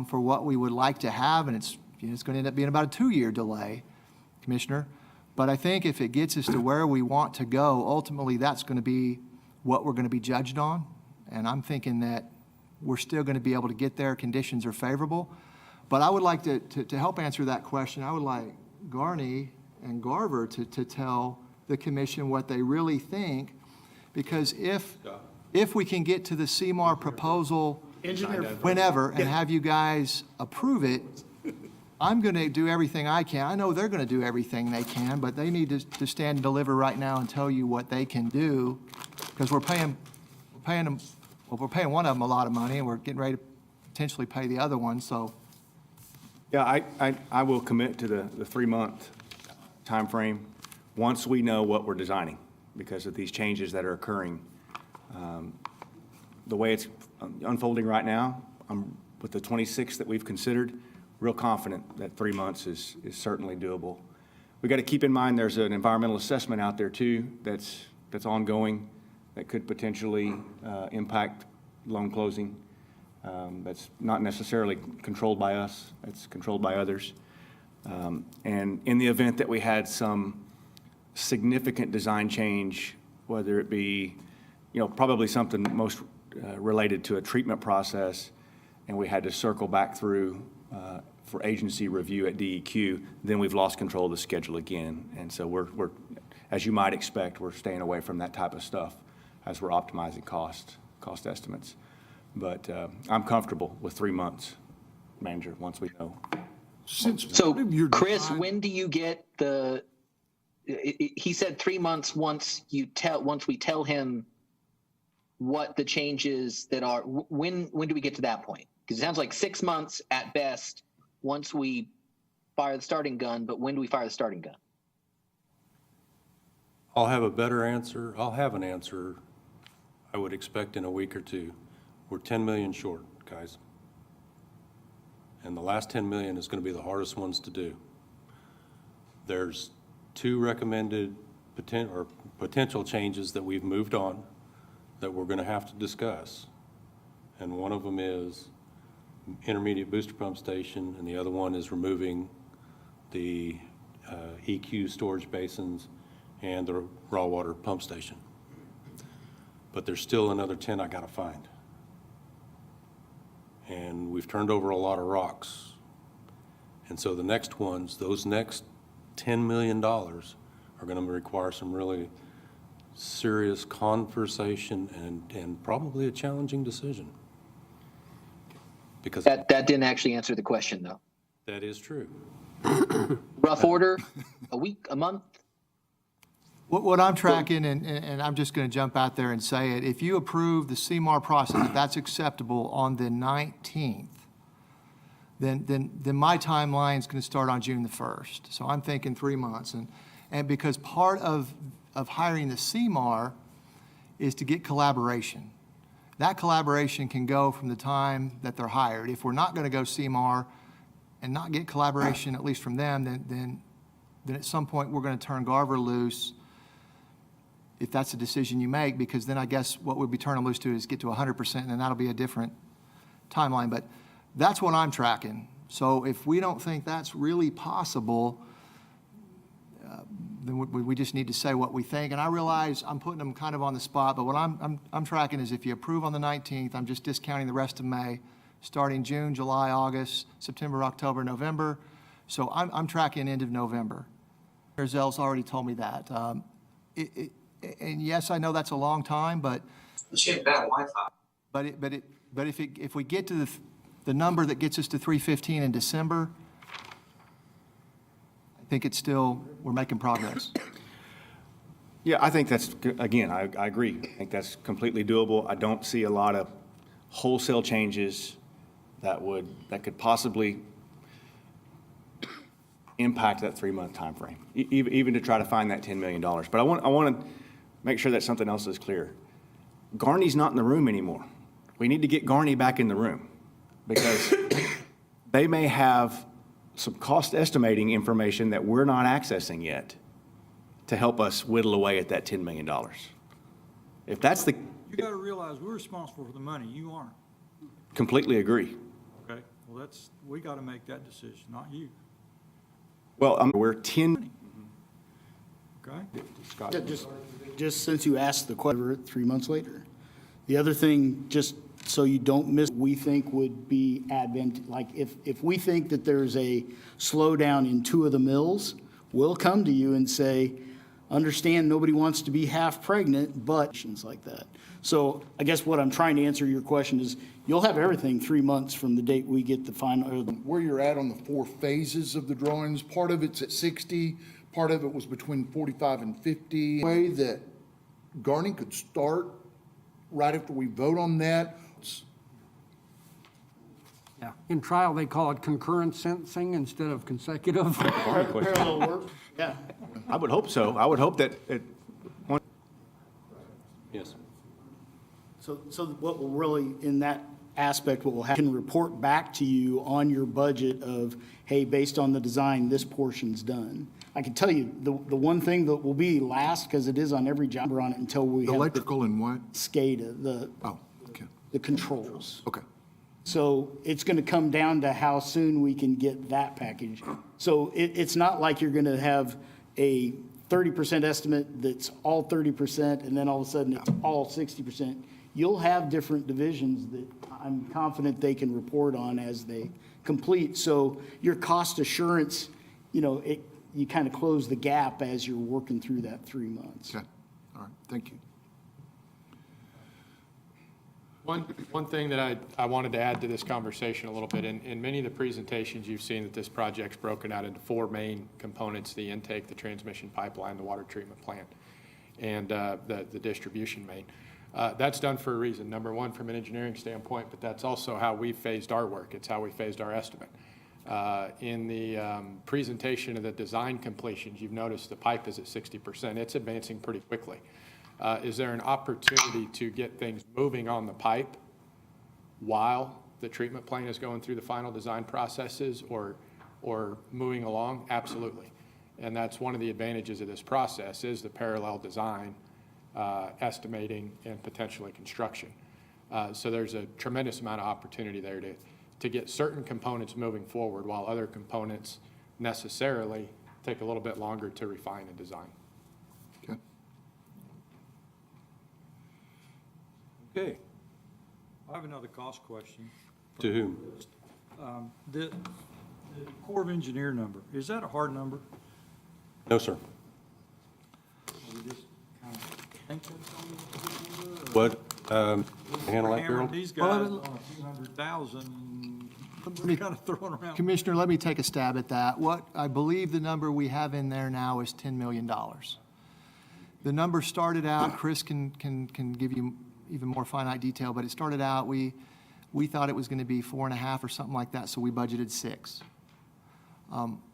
for what we would like to have, and it's going to end up being about a 2-year delay, Commissioner. But I think if it gets us to where we want to go, ultimately that's going to be what we're going to be judged on. And I'm thinking that we're still going to be able to get there. Conditions are favorable. But I would like to help answer that question, I would like Garney and Garver to tell the commission what they really think, because if we can get to the CMAR proposal whenever and have you guys approve it, I'm going to do everything I can. I know they're going to do everything they can, but they need to stand and deliver right now and tell you what they can do, because we're paying one of them a lot of money, and we're getting ready to potentially pay the other one. So, Yeah, I will commit to the 3-month timeframe once we know what we're designing, because of these changes that are occurring. The way it's unfolding right now, with the 26 that we've considered, real confident that 3 months is certainly doable. We've got to keep in mind there's an environmental assessment out there too that's ongoing that could potentially impact loan closing. That's not necessarily controlled by us, it's controlled by others. And in the event that we had some significant design change, whether it be, probably something most related to a treatment process, and we had to circle back through for agency review at DEQ, then we've lost control of the schedule again. And so we're, as you might expect, we're staying away from that type of stuff as we're optimizing cost estimates. But I'm comfortable with 3 months, Manager, once we know. So, Chris, when do you get he said 3 months once we tell him what the changes that are, when do we get to that point? Because it sounds like 6 months at best once we fire the starting gun, but when do we fire the starting gun? I'll have a better answer. I'll have an answer, I would expect in a week or two. We're 10 million short, guys. And the last 10 million is going to be the hardest ones to do. There's 2 recommended potential changes that we've moved on that we're going to have to discuss. And one of them is intermediate booster pump station, and the other one is removing the EQ storage basins and the raw water pump station. But there's still another 10 I gotta find. And we've turned over a lot of rocks. And so the next ones, those next $10 million are gonna require some really serious conversation and probably a challenging decision. Because That didn't actually answer the question, though. that is true. Rough order, a week, a month? What I'm tracking, and I'm just going to jump out there and say it, if you approve the CMAR process, if that's acceptable on the 19th, then my timeline is going to start on June the 1st. So I'm thinking 3 months. And because part of hiring the CMAR is to get collaboration. That collaboration can go from the time that they're hired. If we're not going to go CMAR and not get collaboration, at least from them, then at some point we're going to turn Garver loose, if that's a decision you make, because then I guess what would be turn them loose to is get to 100%, and then that'll be a different timeline. But that's what I'm tracking. So if we don't think that's really possible, then we just need to say what we think. And I realize I'm putting them kind of on the spot, but what I'm tracking is if you approve on the 19th, I'm just discounting the rest of May, starting June, July, August, September, October, November. So I'm tracking end of November. Zell's already told me that. And yes, I know that's a long time, but if we get to the number that gets us to 315 in December, I think it's still, we're making progress. Yeah, I think that's, again, I agree. I think that's completely doable. I don't see a lot of wholesale changes that could possibly impact that 3-month timeframe, even to try to find that $10 million. But I want to make sure that something else is clear. Garney's not in the room anymore. We need to get Garney back in the room because they may have some cost estimating information that we're not accessing yet to help us whittle away at that $10 million. If that's the... You got to realize we're responsible for the money. You aren't. Completely agree. Okay? Well, we got to make that decision, not you. Well, we're 10... Okay? Scott. Yeah, just since you asked the question 3 months later. The other thing, just so you don't miss, we think would be like if we think that there's a slowdown in 2 of the mills, we'll come to you and say, understand nobody wants to be half pregnant, but things like that. So I guess what I'm trying to answer your question is you'll have everything 3 months from the date we get the final. Where you're at on the 4 phases of the drawings, part of it's at 60, part of it was between 45 and 50. Way that Garney could start right after we vote on that. Yeah, in trial, they call it concurrent sentencing instead of consecutive. Parallel work? Yeah. I would hope so. I would hope that Yes. So what will really, in that aspect, what will happen, can report back to you on your budget of, hey, based on the design, this portion's done. I can tell you, the one thing that will be last, because it is on every job, we're on it until we have Electrical and what? SCADA, Oh, okay. the controls. Okay. So it's going to come down to how soon we can get that package. So it's not like you're going to have a 30% estimate that's all 30%, and then all of a sudden it's all 60%. You'll have different divisions that I'm confident they can report on as they complete. So your cost assurance, you kind of close the gap as you're working through that 3 months. Okay. All right. Thank you. One thing that I wanted to add to this conversation a little bit, in many of the presentations, you've seen that this project's broken out into 4 main components: the intake, the transmission pipeline, the water treatment plant, and the distribution main. That's done for a reason. Number one, from an engineering standpoint, but that's also how we phased our work. It's how we phased our estimate. In the presentation of the design completions, you've noticed the pipe is at 60%. It's advancing pretty quickly. Is there an opportunity to get things moving on the pipe while the treatment plant is going through the final design processes or moving along? Absolutely. And that's one of the advantages of this process is the parallel design, estimating, and potentially construction. So there's a tremendous amount of opportunity there to get certain components moving forward while other components necessarily take a little bit longer to refine and design. Okay. Okay. I have another cost question. To whom? The Corps of Engineer number, is that a hard number? No, sir. We just kind of think that's gonna be a good number, or What, handle that, hammering Gerald? these guys on a few $100,000, and we're kind of throwing around. Commissioner, let me take a stab at that. What I believe the number we have in there now is $10 million. The number started out, Chris can give you even more finite detail, but it started out, we thought it was going to be 4.5 or something like that, so we budgeted 6.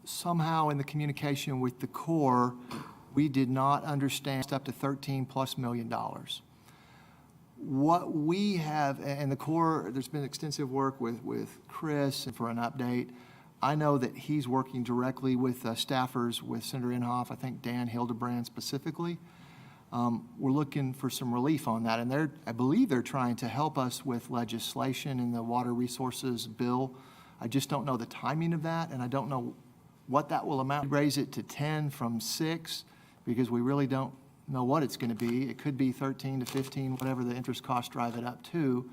Somehow in the communication with the Corps, we did not understand up to $13+ million. What we have, and the Corps, there's been extensive work with Chris for an update. I know that he's working directly with staffers with Senator Inhofe, I think Dan Hildebrand specifically. We're looking for some relief on that, and I believe they're trying to help us with legislation in the water resources bill. I just don't know the timing of that, and I don't know what that will amount. Raise it to 10 from 6, because we really don't know what it's going to be. It could be 13 to 15, whatever the interest costs drive it up to.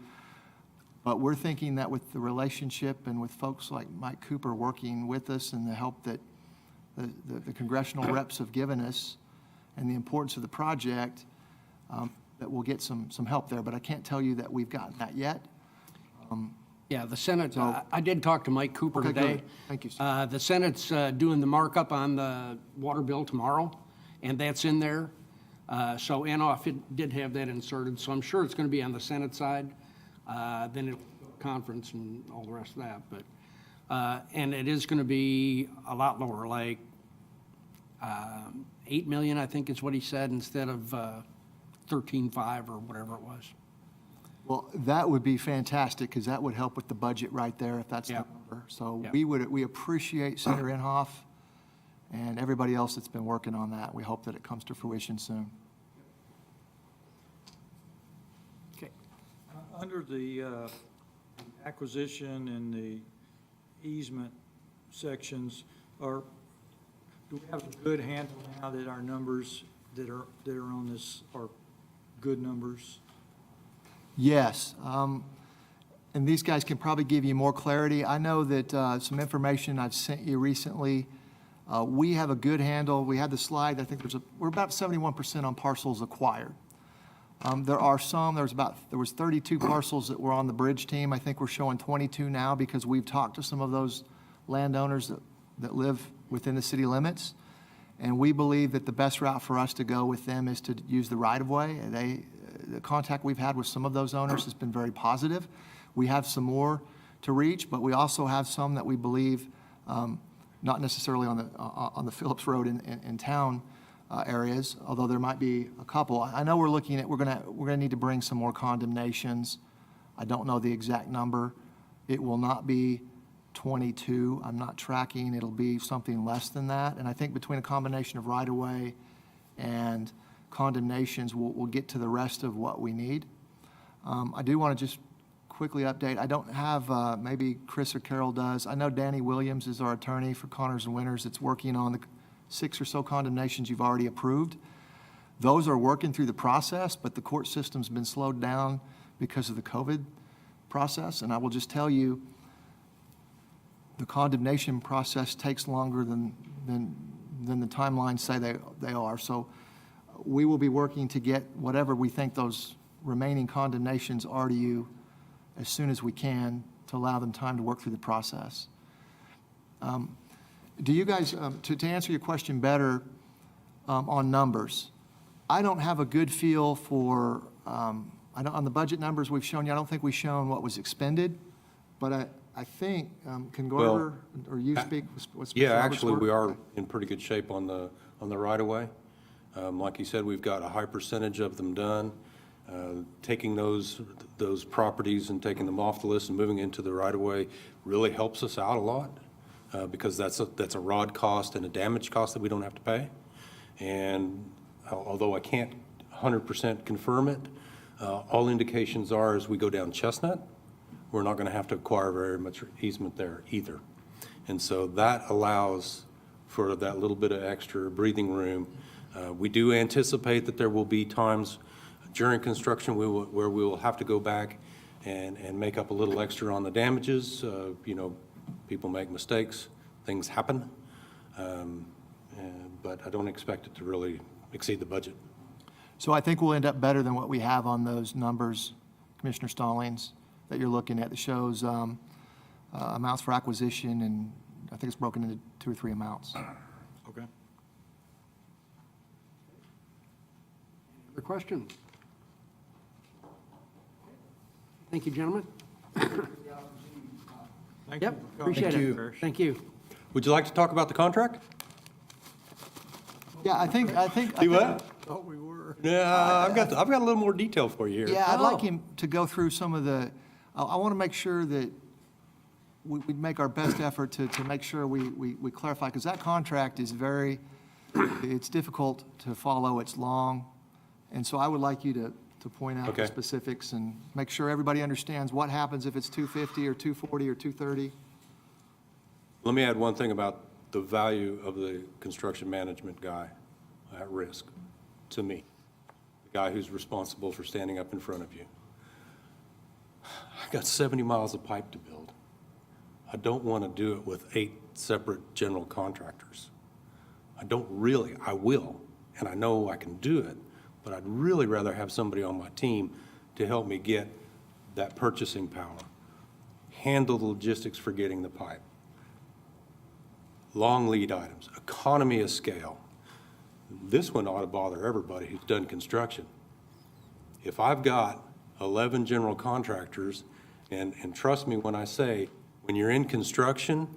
But we're thinking that with the relationship and with folks like Mike Cooper working with us and the help that the congressional reps have given us and the importance of the project, that we'll get some help there. But I can't tell you that we've gotten that yet. Yeah, the Senate, I did talk to Mike Cooper Okay, today. good. Thank you, sir. The Senate's doing the markup on the water bill tomorrow, and that's in there. So Inhofe did have that inserted, so I'm sure it's going to be on the Senate side. Then it'll go to conference and all the rest of that. But and it is going to be a lot lower, like 8 million, I think is what he said, instead of 13.5 or whatever it was. Well, that would be fantastic, because that would help with the budget right there, if that's the Yeah. number. So Yeah. we appreciate Senator Inhofe and everybody else that's been working on that. We hope that it comes to fruition soon. Okay. Under the acquisition and the easement sections, do we have a good handle now that our numbers that are on this are good numbers? Yes, and these guys can probably give you more clarity. I know that some information I've sent you recently, we have a good handle. We had the slide, I think we're about 71% on parcels acquired. There are some, there was 32 parcels that were on the bridge team. I think we're showing 22 now, because we've talked to some of those landowners that live within the city limits. And we believe that the best route for us to go with them is to use the right-of-way. The contact we've had with some of those owners has been very positive. We have some more to reach, but we also have some that we believe, not necessarily on the Phillips Road in town areas, although there might be a couple. I know we're looking at, we're gonna need to bring some more condemnations. I don't know the exact number. It will not be 22. I'm not tracking. It'll be something less than that. And I think between a combination of right-of-way and condemnations, we'll get to the rest of what we need. I do want to just quickly update. I don't have, maybe Chris or Carol does. I know Danny Williams is our attorney for Connors and Winters. That's working on the 6 or so condemnations you've already approved. Those are working through the process, but the court system's been slowed down because of the COVID process. And I will just tell you, the condemnation process takes longer than the timelines say they are. So we will be working to get whatever we think those remaining condemnations are to you as soon as we can, to allow them time to work through the process. Do you guys, to answer your question better on numbers, I don't have a good feel for, on the budget numbers we've shown you, I don't think we've shown what was expended, but I think, can Garver or you speak? What's Yeah, Robert's actually, work? we are in pretty good shape on the right-of-way. Like you said, we've got a high percentage of them done. Taking those properties and taking them off the list and moving into the right-of-way really helps us out a lot, because that's a rod cost and a damage cost that we don't have to pay. And although I can't 100% confirm it, all indications are as we go down Chestnut, we're not going to have to acquire very much easement there either. And so that allows for that little bit of extra breathing room. We do anticipate that there will be times during construction where we will have to go back and make up a little extra on the damages. You know, people make mistakes, things happen, but I don't expect it to really exceed the budget. So I think we'll end up better than what we have on those numbers, Commissioner Stallings, that you're looking at, that shows amounts for acquisition, and I think it's broken into 2 or 3 amounts. Okay. Other questions? Thank you, gentlemen. Thank Yep, you. appreciate it. Thank you. Would you like to talk about the contract? Yeah, I think. Do what? Thought we were. Yeah, I've got a little more detail for you here. Yeah, I'd like him to go through some of the, I want to make sure that we make our best effort to make sure we clarify, because that contract is it's difficult to follow, it's long. And so I would like you to point out the Okay. specifics and make sure everybody understands what happens if it's 250 or 240 or 230. Let me add one thing about the value of the construction management guy at risk to me, the guy who's responsible for standing up in front of you. I got 70 miles of pipe to build. I don't want to do it with 8 separate general contractors. I will, and I know I can do it, but I'd really rather have somebody on my team to help me get that purchasing power, handle the logistics for getting the pipe, long lead items, economy of scale. This one ought to bother everybody who's done construction. If I've got 11 general contractors, and trust me when I say, when you're in construction,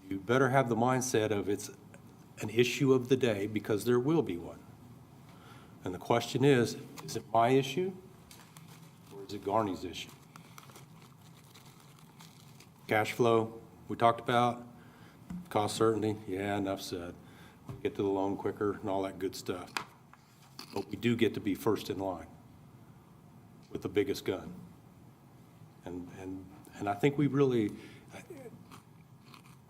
you better have the mindset of it's an issue of the day, because there will be one. And the question is it my issue or is it Garney's issue? Cash flow, we talked about. Cost certainty, yeah, enough said. We get to the loan quicker and all that good stuff. But we do get to be first in line with the biggest gun. And I think we really,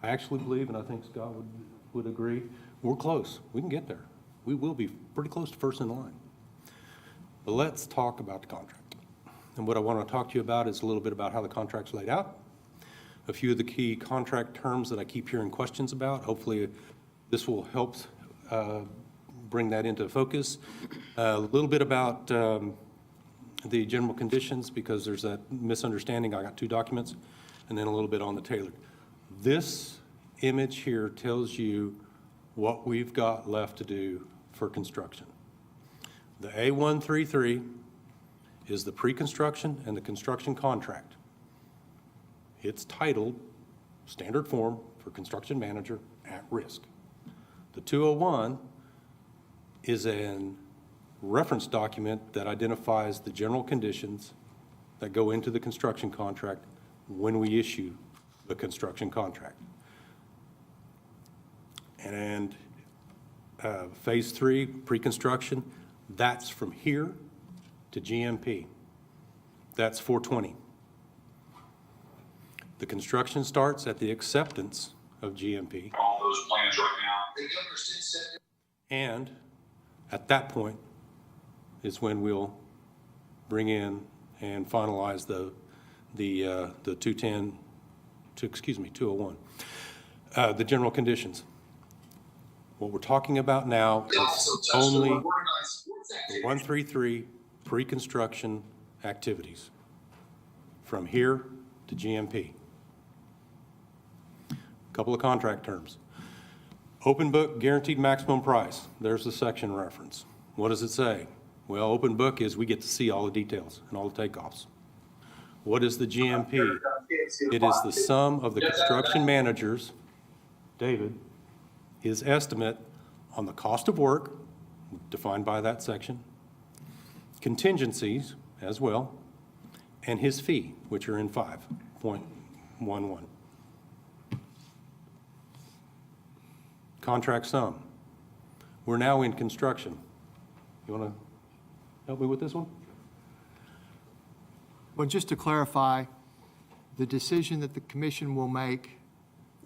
I actually believe, and I think Scott would agree, we're close. We can get there. We will be pretty close to first in line. But let's talk about the contract. And what I want to talk to you about is a little bit about how the contract's laid out. A few of the key contract terms that I keep hearing questions about. Hopefully, this will help bring that into focus. A little bit about the general conditions, because there's that misunderstanding. I got 2 documents, and then a little bit on the tailored. This image here tells you what we've got left to do for construction. The A133 is the pre-construction and the construction contract. It's titled Standard Form for Construction Manager at Risk. The 201 is a reference document that identifies the general conditions that go into the construction contract when we issue the construction contract. And phase 3, pre-construction, that's from here to GMP. That's 420. The construction starts at the acceptance of GMP. All those plans right now. And at that point is when we'll bring in and finalize the 201. The general conditions. What we're talking about now is only the 133 pre-construction activities from here to GMP. Couple of contract terms. Open book, guaranteed maximum price. There's the section reference. What does it say? Well, open book is we get to see all the details and all the takeoffs. What is the GMP? It is the sum of the construction manager's, David, his estimate on the cost of work defined by that section, contingencies as well, and his fee, which are in 5.11. Contract sum. We're now in construction. You want to help me with this one? Well, just to clarify, the decision that the commission will make,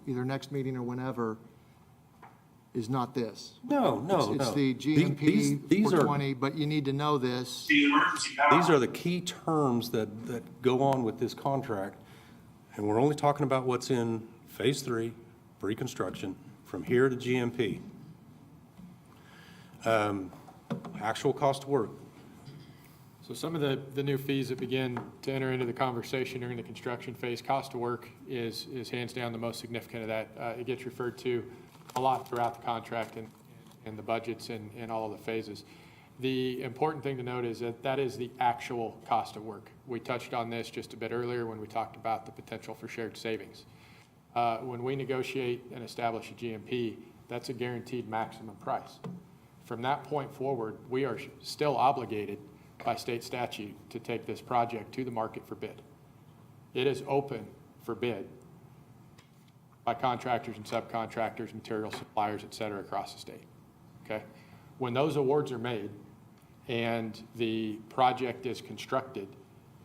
either next meeting or whenever, is not this. No. It's the GMP 420, but you need to know this. These are the key terms that go on with this contract, and we're only talking about what's in Phase 3, pre-construction, from here to GMP. Actual cost of work. So some of the new fees that begin to enter into the conversation during the construction phase, cost of work is hands down the most significant of that. It gets referred to a lot throughout the contract and the budgets and all of the phases. The important thing to note is that is the actual cost of work. We touched on this just a bit earlier when we talked about the potential for shared savings. When we negotiate and establish a GMP, that's a guaranteed maximum price. From that point forward, we are still obligated by state statute to take this project to the market for bid. It is open for bid by contractors and subcontractors, material suppliers, et cetera, across the state, okay? When those awards are made and the project is constructed,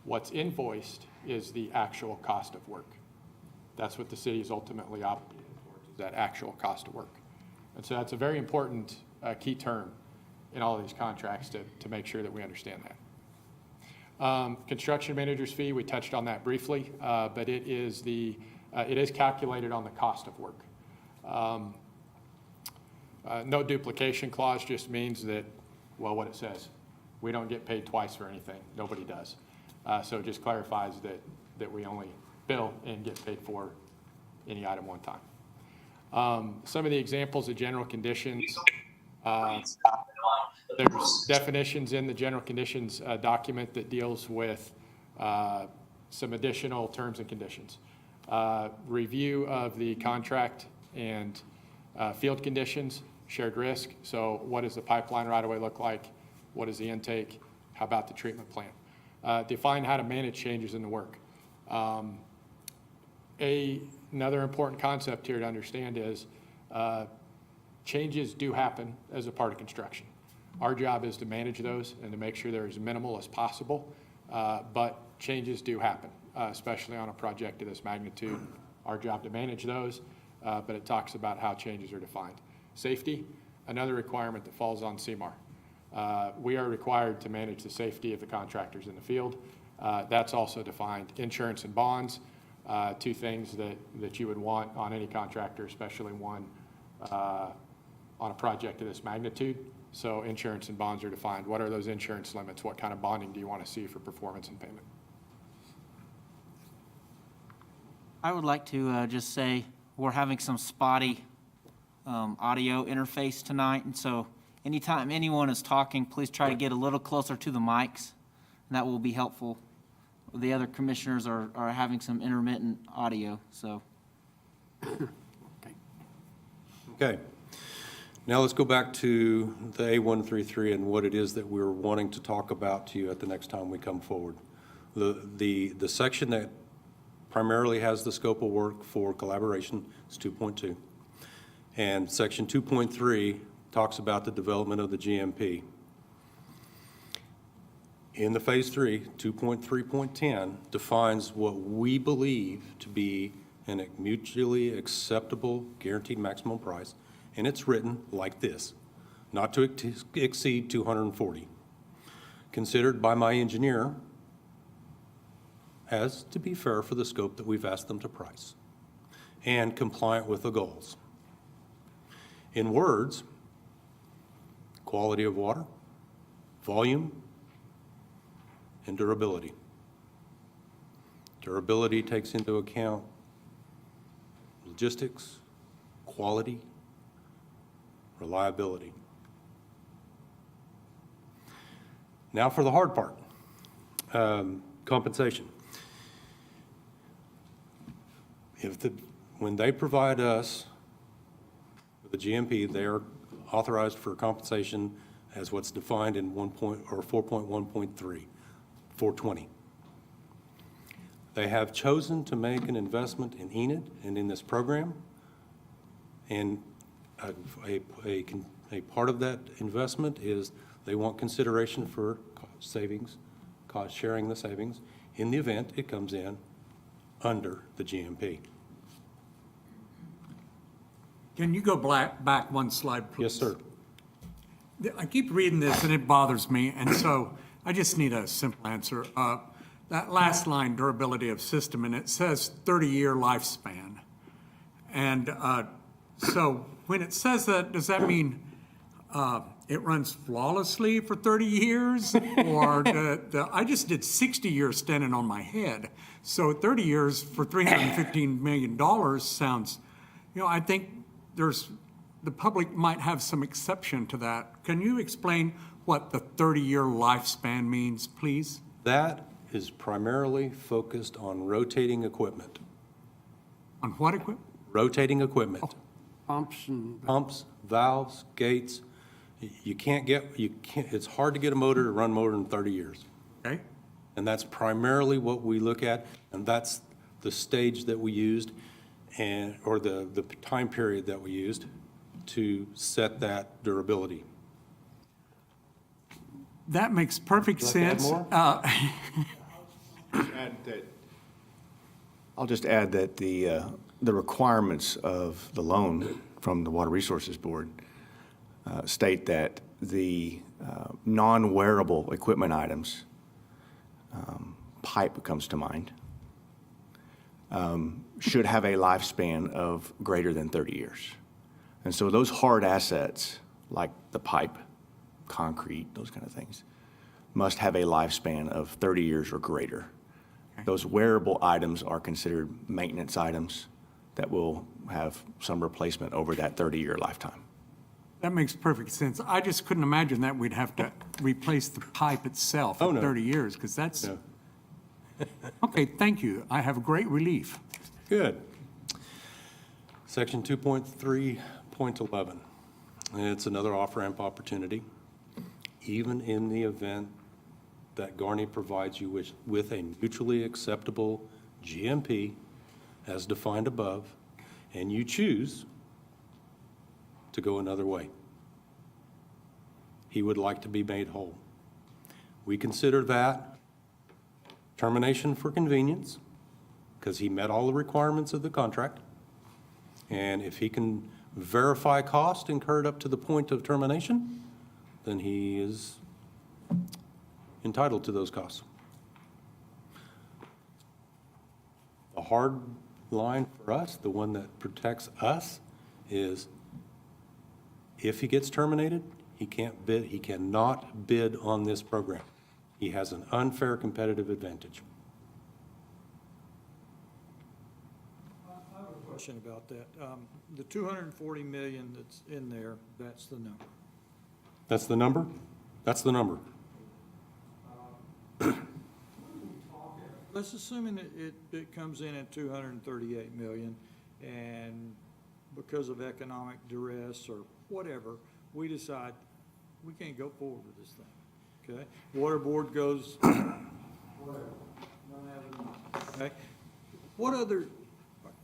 what's invoiced is the actual cost of work. That's what the city is ultimately obligated towards, is that actual cost of work. And so that's a very important key term in all of these contracts to make sure that we understand that. Construction manager's fee, we touched on that briefly, but it is calculated on the cost of work. No duplication clause just means that, well, what it says, we don't get paid twice for anything. Nobody does. So it just clarifies that we only bill and get paid for any item one time. Some of the examples of general conditions, there's definitions in the general conditions document that deals with some additional terms and conditions. Review of the contract and field conditions, shared risk. So what does the pipeline right-of-way look like? What is the intake? How about the treatment plant? Define how to manage changes in the work. Another important concept here to understand is changes do happen as a part of construction. Our job is to manage those and to make sure they're as minimal as possible, but changes do happen, especially on a project of this magnitude. Our job to manage those, but it talks about how changes are defined. Safety, another requirement that falls on CMAR. We are required to manage the safety of the contractors in the field. That's also defined. Insurance and bonds, two things that you would want on any contractor, especially one on a project of this magnitude. So insurance and bonds are defined. What are those insurance limits? What kind of bonding do you want to see for performance and payment? I would like to just say we're having some spotty audio interface tonight, and so anytime anyone is talking, please try to get a little closer to the mics, and that will be helpful. The other commissioners are having some intermittent audio, so. Okay. Now let's go back to the A133 and what it is that we're wanting to talk about to you at the next time we come forward. The section that primarily has the scope of work for collaboration is 2.2. And section 2.3 talks about the development of the GMP. In the phase 3, 2.3.10 defines what we believe to be a mutually acceptable guaranteed maximum price, and it's written like this: not to exceed 240. Considered by my engineer as to be fair for the scope that we've asked them to price, and compliant with the goals. In words, quality of water, volume, and durability. Durability takes into account logistics, quality, reliability. Now for the hard part, compensation. When they provide us with the GMP, they are authorized for compensation as what's defined in 4.1.3, 420. They have chosen to make an investment in Enid and in this program, and a part of that investment is they want consideration for cost savings, cost sharing the savings, in the event it comes in under the GMP. Can you go back one slide, please? Yes, sir. I keep reading this and it bothers me, and so I just need a simple answer. That last line, durability of system, and it says 30-year lifespan. And so when it says that, does that mean it runs flawlessly for 30 years? Or I just did 60 years standing on my head. So 30 years for $315 million sounds, I think the public might have some exception to that. Can you explain what the 30-year lifespan means, please? That is primarily focused on rotating equipment. On what equipment? Rotating equipment. Pumps, valves, gates. It's hard to get a motor to run more than 30 years. Okay. And that's primarily what we look at, and that's the stage that we used, or the time period that we used to set that durability. That makes perfect sense. I'll just add that the requirements of the loan from the Water Resources Board state that the non-wearable equipment items, pipe comes to mind, should have a lifespan of greater than 30 years. And so those hard assets, like the pipe, concrete, those kind of things, must have a lifespan of 30 years or greater. Okay. Those wearable items are considered maintenance items that will have some replacement over that 30-year lifetime. That makes perfect sense. I just couldn't imagine that we'd have to replace the pipe itself in 30 years, because that's... No. Okay, thank you. I have a great relief. Good. Section 2.3.11. It's another off-ramp opportunity. Even in the event that Garney provides you with a mutually acceptable GMP as defined above, and you choose to go another way, he would like to be made whole. We consider that termination for convenience, because he met all the requirements of the contract. And if he can verify cost incurred up to the point of termination, then he is entitled to those costs. The hard line for us, the one that protects us, is if he gets terminated, he cannot bid on this program. He has an unfair competitive advantage. I have a question about that. The $240 million that's in there, that's the number. That's the number? That's the number. Let's assume it comes in at $238 million, and because of economic duress or whatever, we decide we can't go forward with this thing. Okay, Water Board goes, whatever, don't have enough, okay? What other,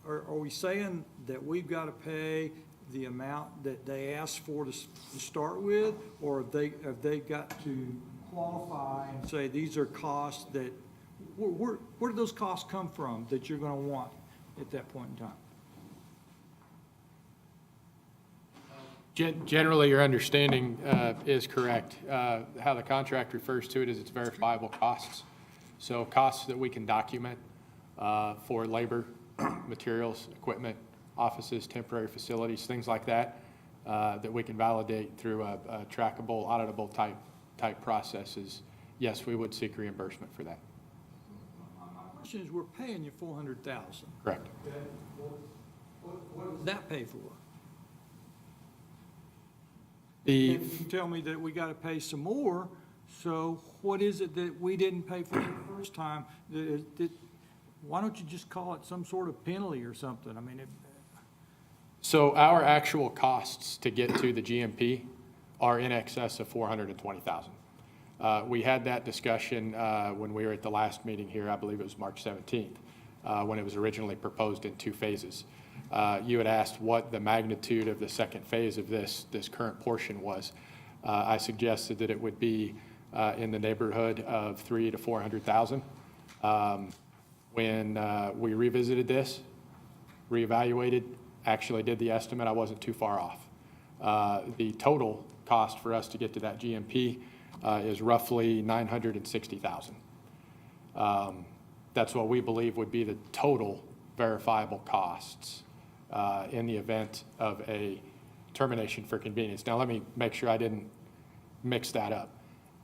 are we saying that we've got to pay the amount that they asked for to start with, or have they got to qualify and say these are costs that, where do those costs come from that you're going to want at that point in time? Generally, your understanding is correct. How the contract refers to it is it's verifiable costs. So costs that we can document for labor, materials, equipment, offices, temporary facilities, things like that, that we can validate through a trackable, auditable type processes. Yes, we would seek reimbursement for that. My question is, we're paying you $400,000. Correct. Okay. What does that pay for? You tell me that we got to pay some more, so what is it that we didn't pay for the first time? Why don't you just call it some sort of penalty or something? I mean, So our actual costs to get to the GMP are in excess of $420,000. We had that discussion when we were at the last meeting here, I believe it was March 17th, when it was originally proposed in 2 phases. You had asked what the magnitude of the second phase of this current portion was. I suggested that it would be in the neighborhood of $300,000 to $400,000. When we revisited this, reevaluated, actually did the estimate, I wasn't too far off. The total cost for us to get to that GMP is roughly $960,000. That's what we believe would be the total verifiable costs in the event of a termination for convenience. Now, let me make sure I didn't mix that up.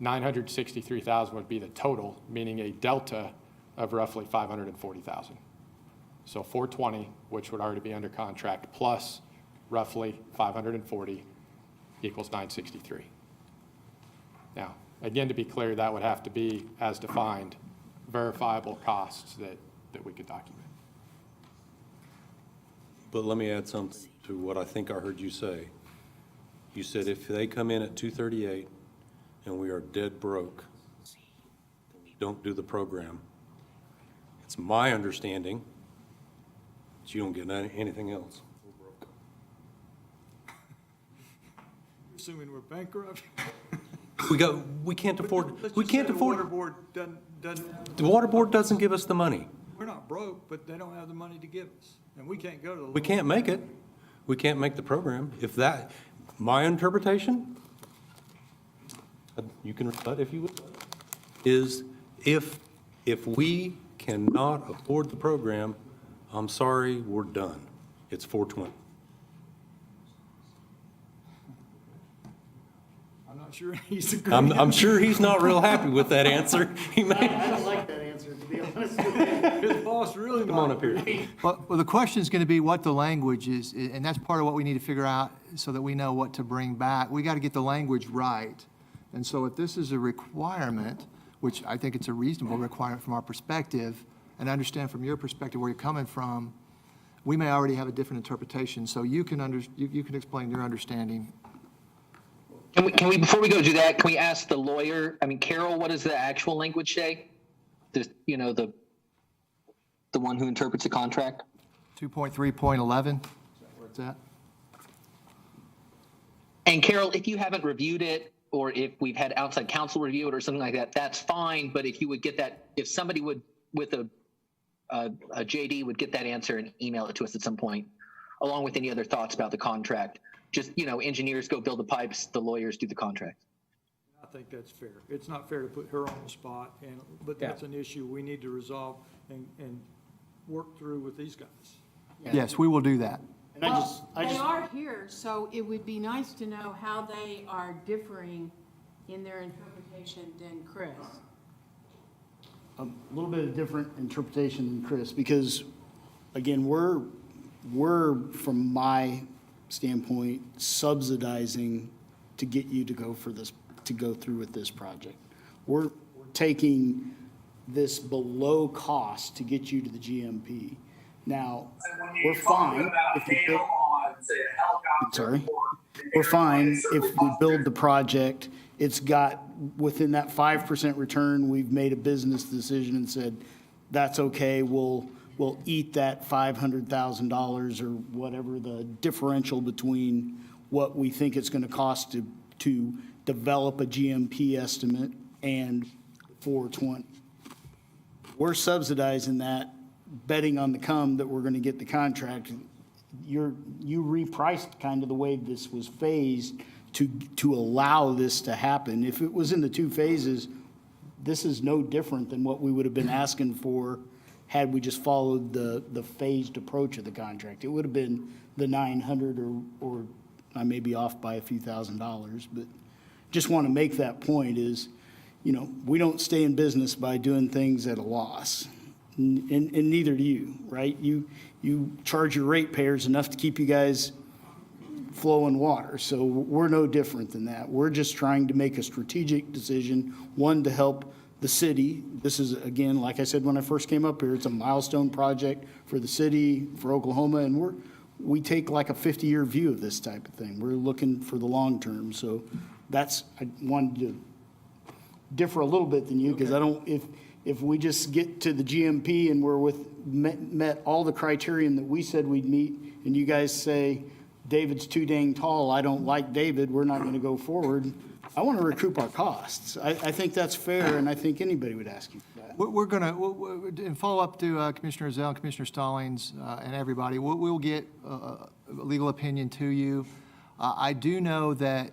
$963,000 would be the total, meaning a delta of roughly $540,000. So 420, which would already be under contract, plus roughly 540 equals 963. Now, again, to be clear, that would have to be, as defined, verifiable costs that we could document. But let me add something to what I think I heard you say. You said if they come in at 238 and we are dead broke, don't do the program. It's my understanding that you don't get anything else. Assuming we're bankrupt? We can't afford, Let's we just can't say the afford. water board doesn't, The water board doesn't give us the money. we're not broke, but they don't have the money to give us. And we can't go to the. We can't make it. We can't make the program. If that, my interpretation, you can rebut if you would, is if we cannot afford the program, I'm sorry, we're done. It's 420. I'm not sure he's agreeing. I'm sure he's not real happy with that answer. He may. I don't like that answer, to be honest with you. His boss really. Come on up here. Well, the question is going to be what the language is, and that's part of what we need to figure out so that we know what to bring back. We got to get the language right. And so if this is a requirement, which I think it's a reasonable requirement from our perspective, and I understand from your perspective where you're coming from, we may already have a different interpretation. So you can you can explain your understanding. Can we, before we go do that, can we ask the lawyer, I mean, Carol, what does the actual language say? The one who interprets the contract? 2.3.11, is that where it's at? And Carol, if you haven't reviewed it, or if we've had outside counsel review it or something like that, that's fine. But if you would get that, if somebody would, with a JD would get that answer and email it to us at some point, along with any other thoughts about the contract. Just, engineers go build the pipes, the lawyers do the contract. I think that's fair. It's not fair to put her on the spot, but that's an issue we need to resolve and work through with these guys. Yes, we will do that. And I just, They are here, so it would be nice to know how they are differing in their interpretation than Chris. a little bit of different interpretation than Chris, because again, we're from my standpoint subsidizing to get you to go through with this project. We're taking this below cost to get you to the GMP. Now, we're fine if we build, we're fine if we build the project. It's got within that 5% return. We've made a business decision and said, that's okay. We'll eat that $500,000 or whatever the differential between what we think it's going to cost to develop a GMP estimate and 420. We're subsidizing that, betting on the come that we're going to get the contract. You repriced kind of the way this was phased to allow this to happen. If it was in the two phases, this is no different than what we would have been asking for had we just followed the phased approach of the contract. It would have been the 900 or I may be off by a few $1,000s, but just want to make that point is, we don't stay in business by doing things at a loss. And neither do you, right? You charge your ratepayers enough to keep you guys flowing water. So we're no different than that. We're just trying to make a strategic decision, one, to help the city. This is, again, like I said when I first came up here, it's a milestone project for the city, for Oklahoma, and we take like a 50-year view of this type of thing. We're looking for the long term. So I wanted to differ a little bit than you, because I don't, if we just get to the GMP and we're met all the criterion that we said we'd meet, and you guys say, David's too dang tall, I don't like David, we're not going to go forward, I want to recoup our costs. I think that's fair, and I think anybody would ask you for that. We're going to, in follow-up to Commissioner Zell and Commissioner Stallings and everybody, we'll get a legal opinion to you. I do know that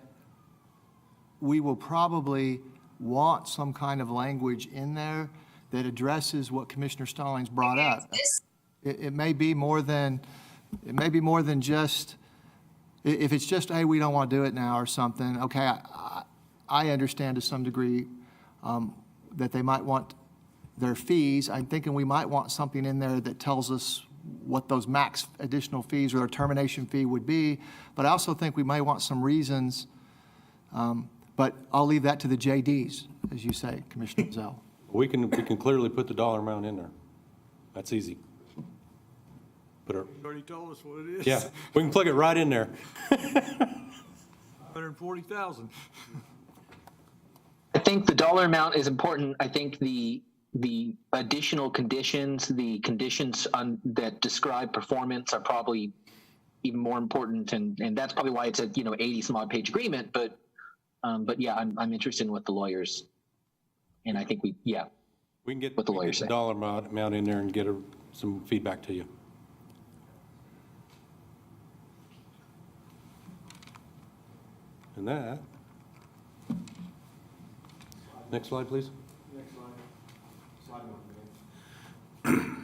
we will probably want some kind of language in there that addresses what Commissioner Stallings brought up. It may be more than just, if it's just, hey, we don't want to do it now or something, okay, I understand to some degree that they might want their fees. I'm thinking we might want something in there that tells us what those max additional fees or their termination fee would be, but I also think we may want some reasons, but I'll leave that to the JDs, as you say, Commissioner Zell. We can clearly put the dollar amount in there. That's easy. You already told us what it is. Yeah, we can plug it right in there. 140,000. I think the dollar amount is important. I think the additional conditions, the conditions that describe performance are probably even more important, and that's probably why it's a 80 some odd page agreement. But yeah, I'm interested in what the lawyers, and I think we can get what the lawyers the say. dollar amount in there and get some feedback to you. And that. Next slide, please. Next slide. Slide number.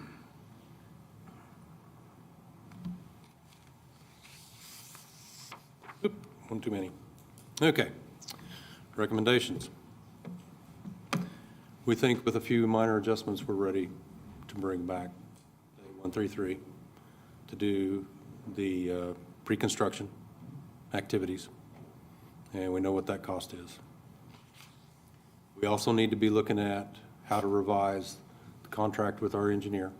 Oop, one too many. Okay. Recommendations. We think with a few minor adjustments, we're ready to bring back 133 to do the pre-construction activities. And we know what that cost is. We also need to be looking at how to revise the contract with our engineer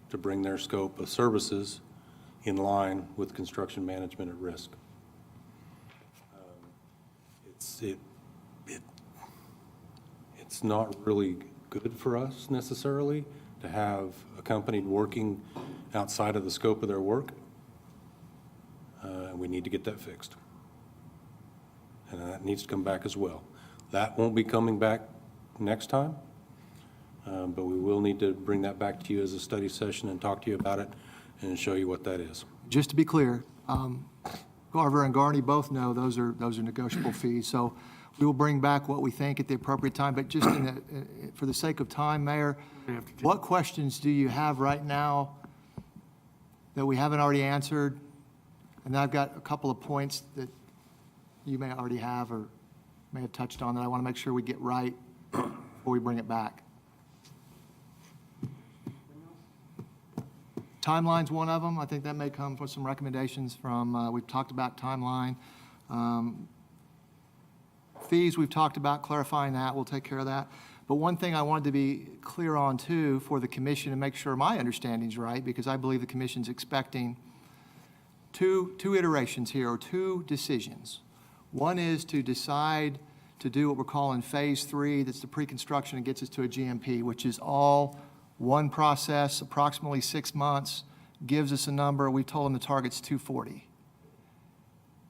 to bring their scope of services in line with construction management at risk. It's not really good for us necessarily to have a company working outside of the scope of their work. We need to get that fixed. And that needs to come back as well. That won't be coming back next time, but we will need to bring that back to you as a study session and talk to you about it and show you what that is. Just to be clear, Garver and Garney both know those are negotiable fees. So we will bring back what we think at the appropriate time. But just for the sake of time, Mayor, what questions do you have right now that we haven't already answered? And I've got a couple of points that you may already have or may have touched on that I want to make sure we get right before we bring it back. Timeline's one of them. I think that may come with some recommendations from, we've talked about timeline. Fees, we've talked about clarifying that. We'll take care of that. But one thing I wanted to be clear on too for the commission and make sure my understanding's right, because I believe the commission's expecting two iterations here, or two decisions. One is to decide to do what we're calling phase 3, that's the pre-construction and gets us to a GMP, which is all one process, approximately 6 months, gives us a number. We told them the target's 240.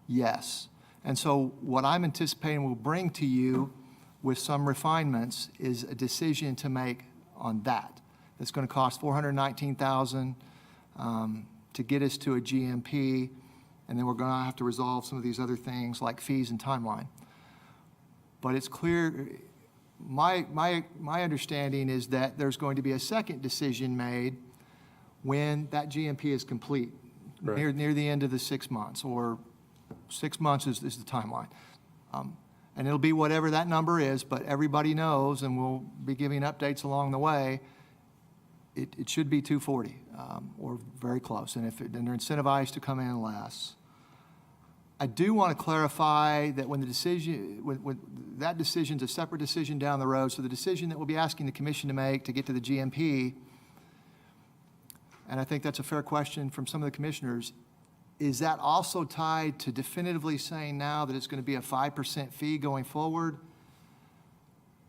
Yes. And so what I'm anticipating we'll bring to you with some refinements is a decision to make on that. That's going to cost $419,000 to get us to a GMP, and then we're going to have to resolve some of these other things like fees and timeline. But it's clear, my understanding is that there's going to be a second decision made when that GMP is complete, near the end of the 6 months, or 6 months is the timeline. And it'll be whatever that number is, but everybody knows, and we'll be giving updates along the way, it should be 240 or very close, and then they're incentivized to come in less. I do want to clarify that when the decision, when that decision's a separate decision down the road, so the decision that we'll be asking the commission to make to get to the GMP, and I think that's a fair question from some of the commissioners, is that also tied to definitively saying now that it's going to be a 5% fee going forward?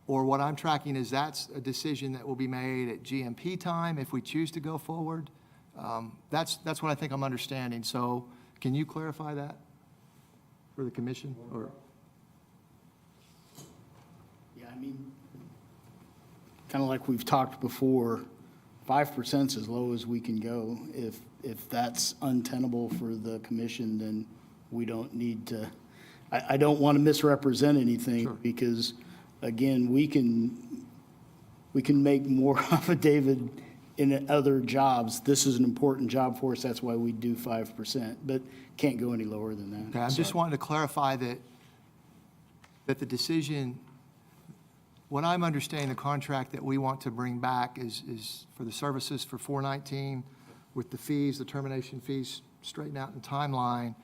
Or what I'm tracking is that's a decision that will be made at GMP time if we choose to go forward? That's what I think I'm understanding. So can you clarify that for the commission? Or Yeah, I mean, kind of like we've talked before, 5% is as low as we can go. If that's untenable for the commission, then we don't need to, I don't want to misrepresent anything because, again, we can make more off of David in other jobs. This is an important job for us. That's why we do 5%, but can't go any lower than that. Okay, I'm just wanting to clarify that the decision, what I'm understanding, the contract that we want to bring back is for the services for 419 with the fees, the termination fees straightened out in timeline,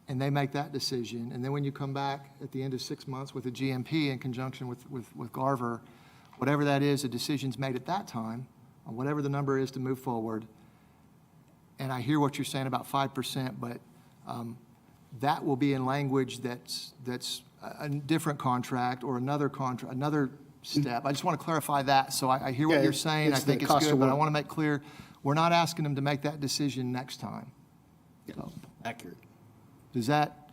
and they make that decision. And then when you come back at the end of 6 months with a GMP in conjunction with Garver, whatever that is, a decision's made at that time, on whatever the number is to move forward. And I hear what you're saying about 5%, but that will be in language that's a different contract or another contract, another step. I just want to clarify that. So I hear what Yeah, you're saying. I it's the think it's cost good, of but I work. want to make clear, we're not asking them to make that decision next time. So, Accurate. does that?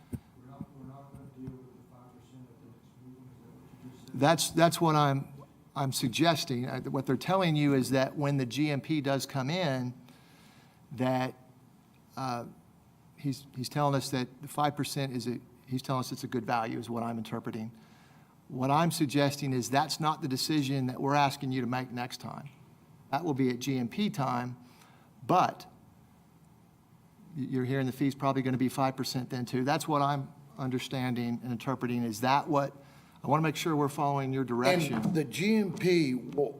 That's what I'm suggesting. What they're telling you is that when the GMP does come in, that he's telling us that the 5% he's telling us it's a good value is what I'm interpreting. What I'm suggesting is that's not the decision that we're asking you to make next time. That will be at GMP time, but you're hearing the fee's probably going to be 5% then too. That's what I'm understanding and interpreting. Is that what, I want to make sure we're following your direction. And the GMP will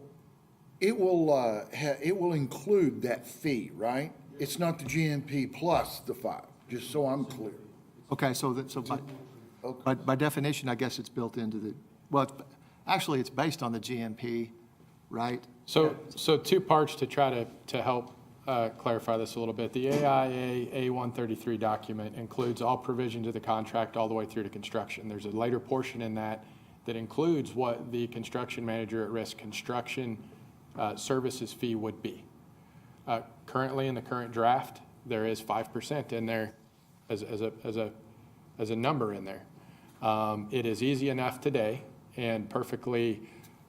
include that fee, right? It's not the GMP plus the 5, just so I'm clear. Okay, so by definition, I guess it's built into the, well, actually, it's based on the GMP, right? So two parts to try to help clarify this a little bit. The AIA A133 document includes all provisions of the contract all the way through to construction. There's a later portion in that includes what the construction manager at risk construction services fee would be. Currently, in the current draft, there is 5% in there as a number in there. It is easy enough today and perfectly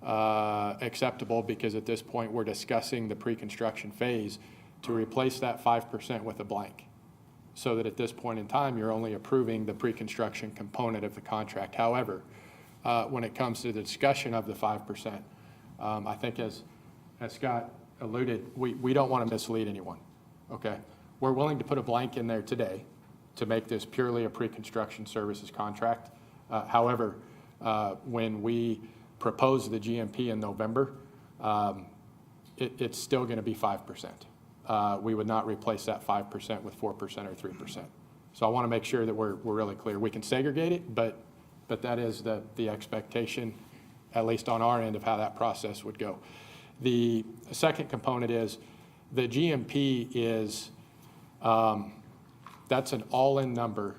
acceptable because at this point we're discussing the pre-construction phase to replace that 5% with a blank. So that at this point in time, you're only approving the pre-construction component of the contract. However, when it comes to the discussion of the 5%, I think as Scott alluded, we don't want to mislead anyone, okay? We're willing to put a blank in there today to make this purely a pre-construction services contract. However, when we propose the GMP in November, it's still going to be 5%. We would not replace that 5% with 4% or 3%. So I want to make sure that we're really clear. We can segregate it, but that is the expectation, at least on our end, of how that process would go. The second component is the GMP is, that's an all-in number,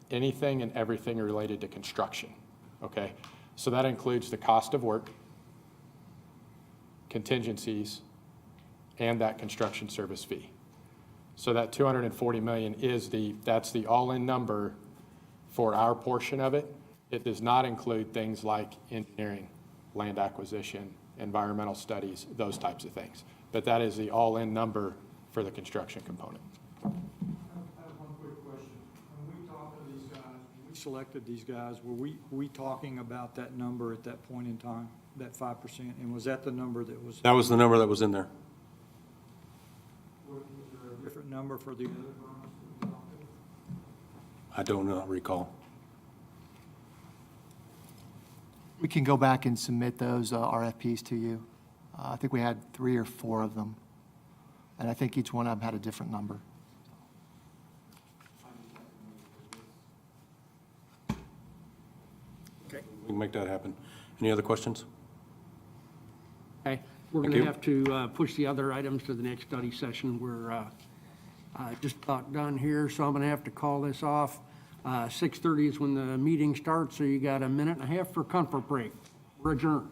anything and everything related to construction, okay? So that includes the cost of work, contingencies, and that construction service fee. So that $240 million that's the all-in number for our portion of it. It does not include things like engineering, land acquisition, environmental studies, those types of things. But that is the all-in number for the construction component. I have one quick question. When we talked to these guys, when we selected these guys, were we talking about that number at that point in time, that 5%? And was that the number that was? That was the number that was in there. Was there a different number for the other firms? I do not recall. We can go back and submit those RFPs to you. I think we had 3 or 4 of them, and I think each one of them had a different number. We can make that happen. Any other questions? Okay, we're Thank going to you. have to push the other items to the next study session. We're just about done here, so I'm going to have to call this off. 6:30 is when the meeting starts, so you got a minute and a half for comfort break. We're adjourned.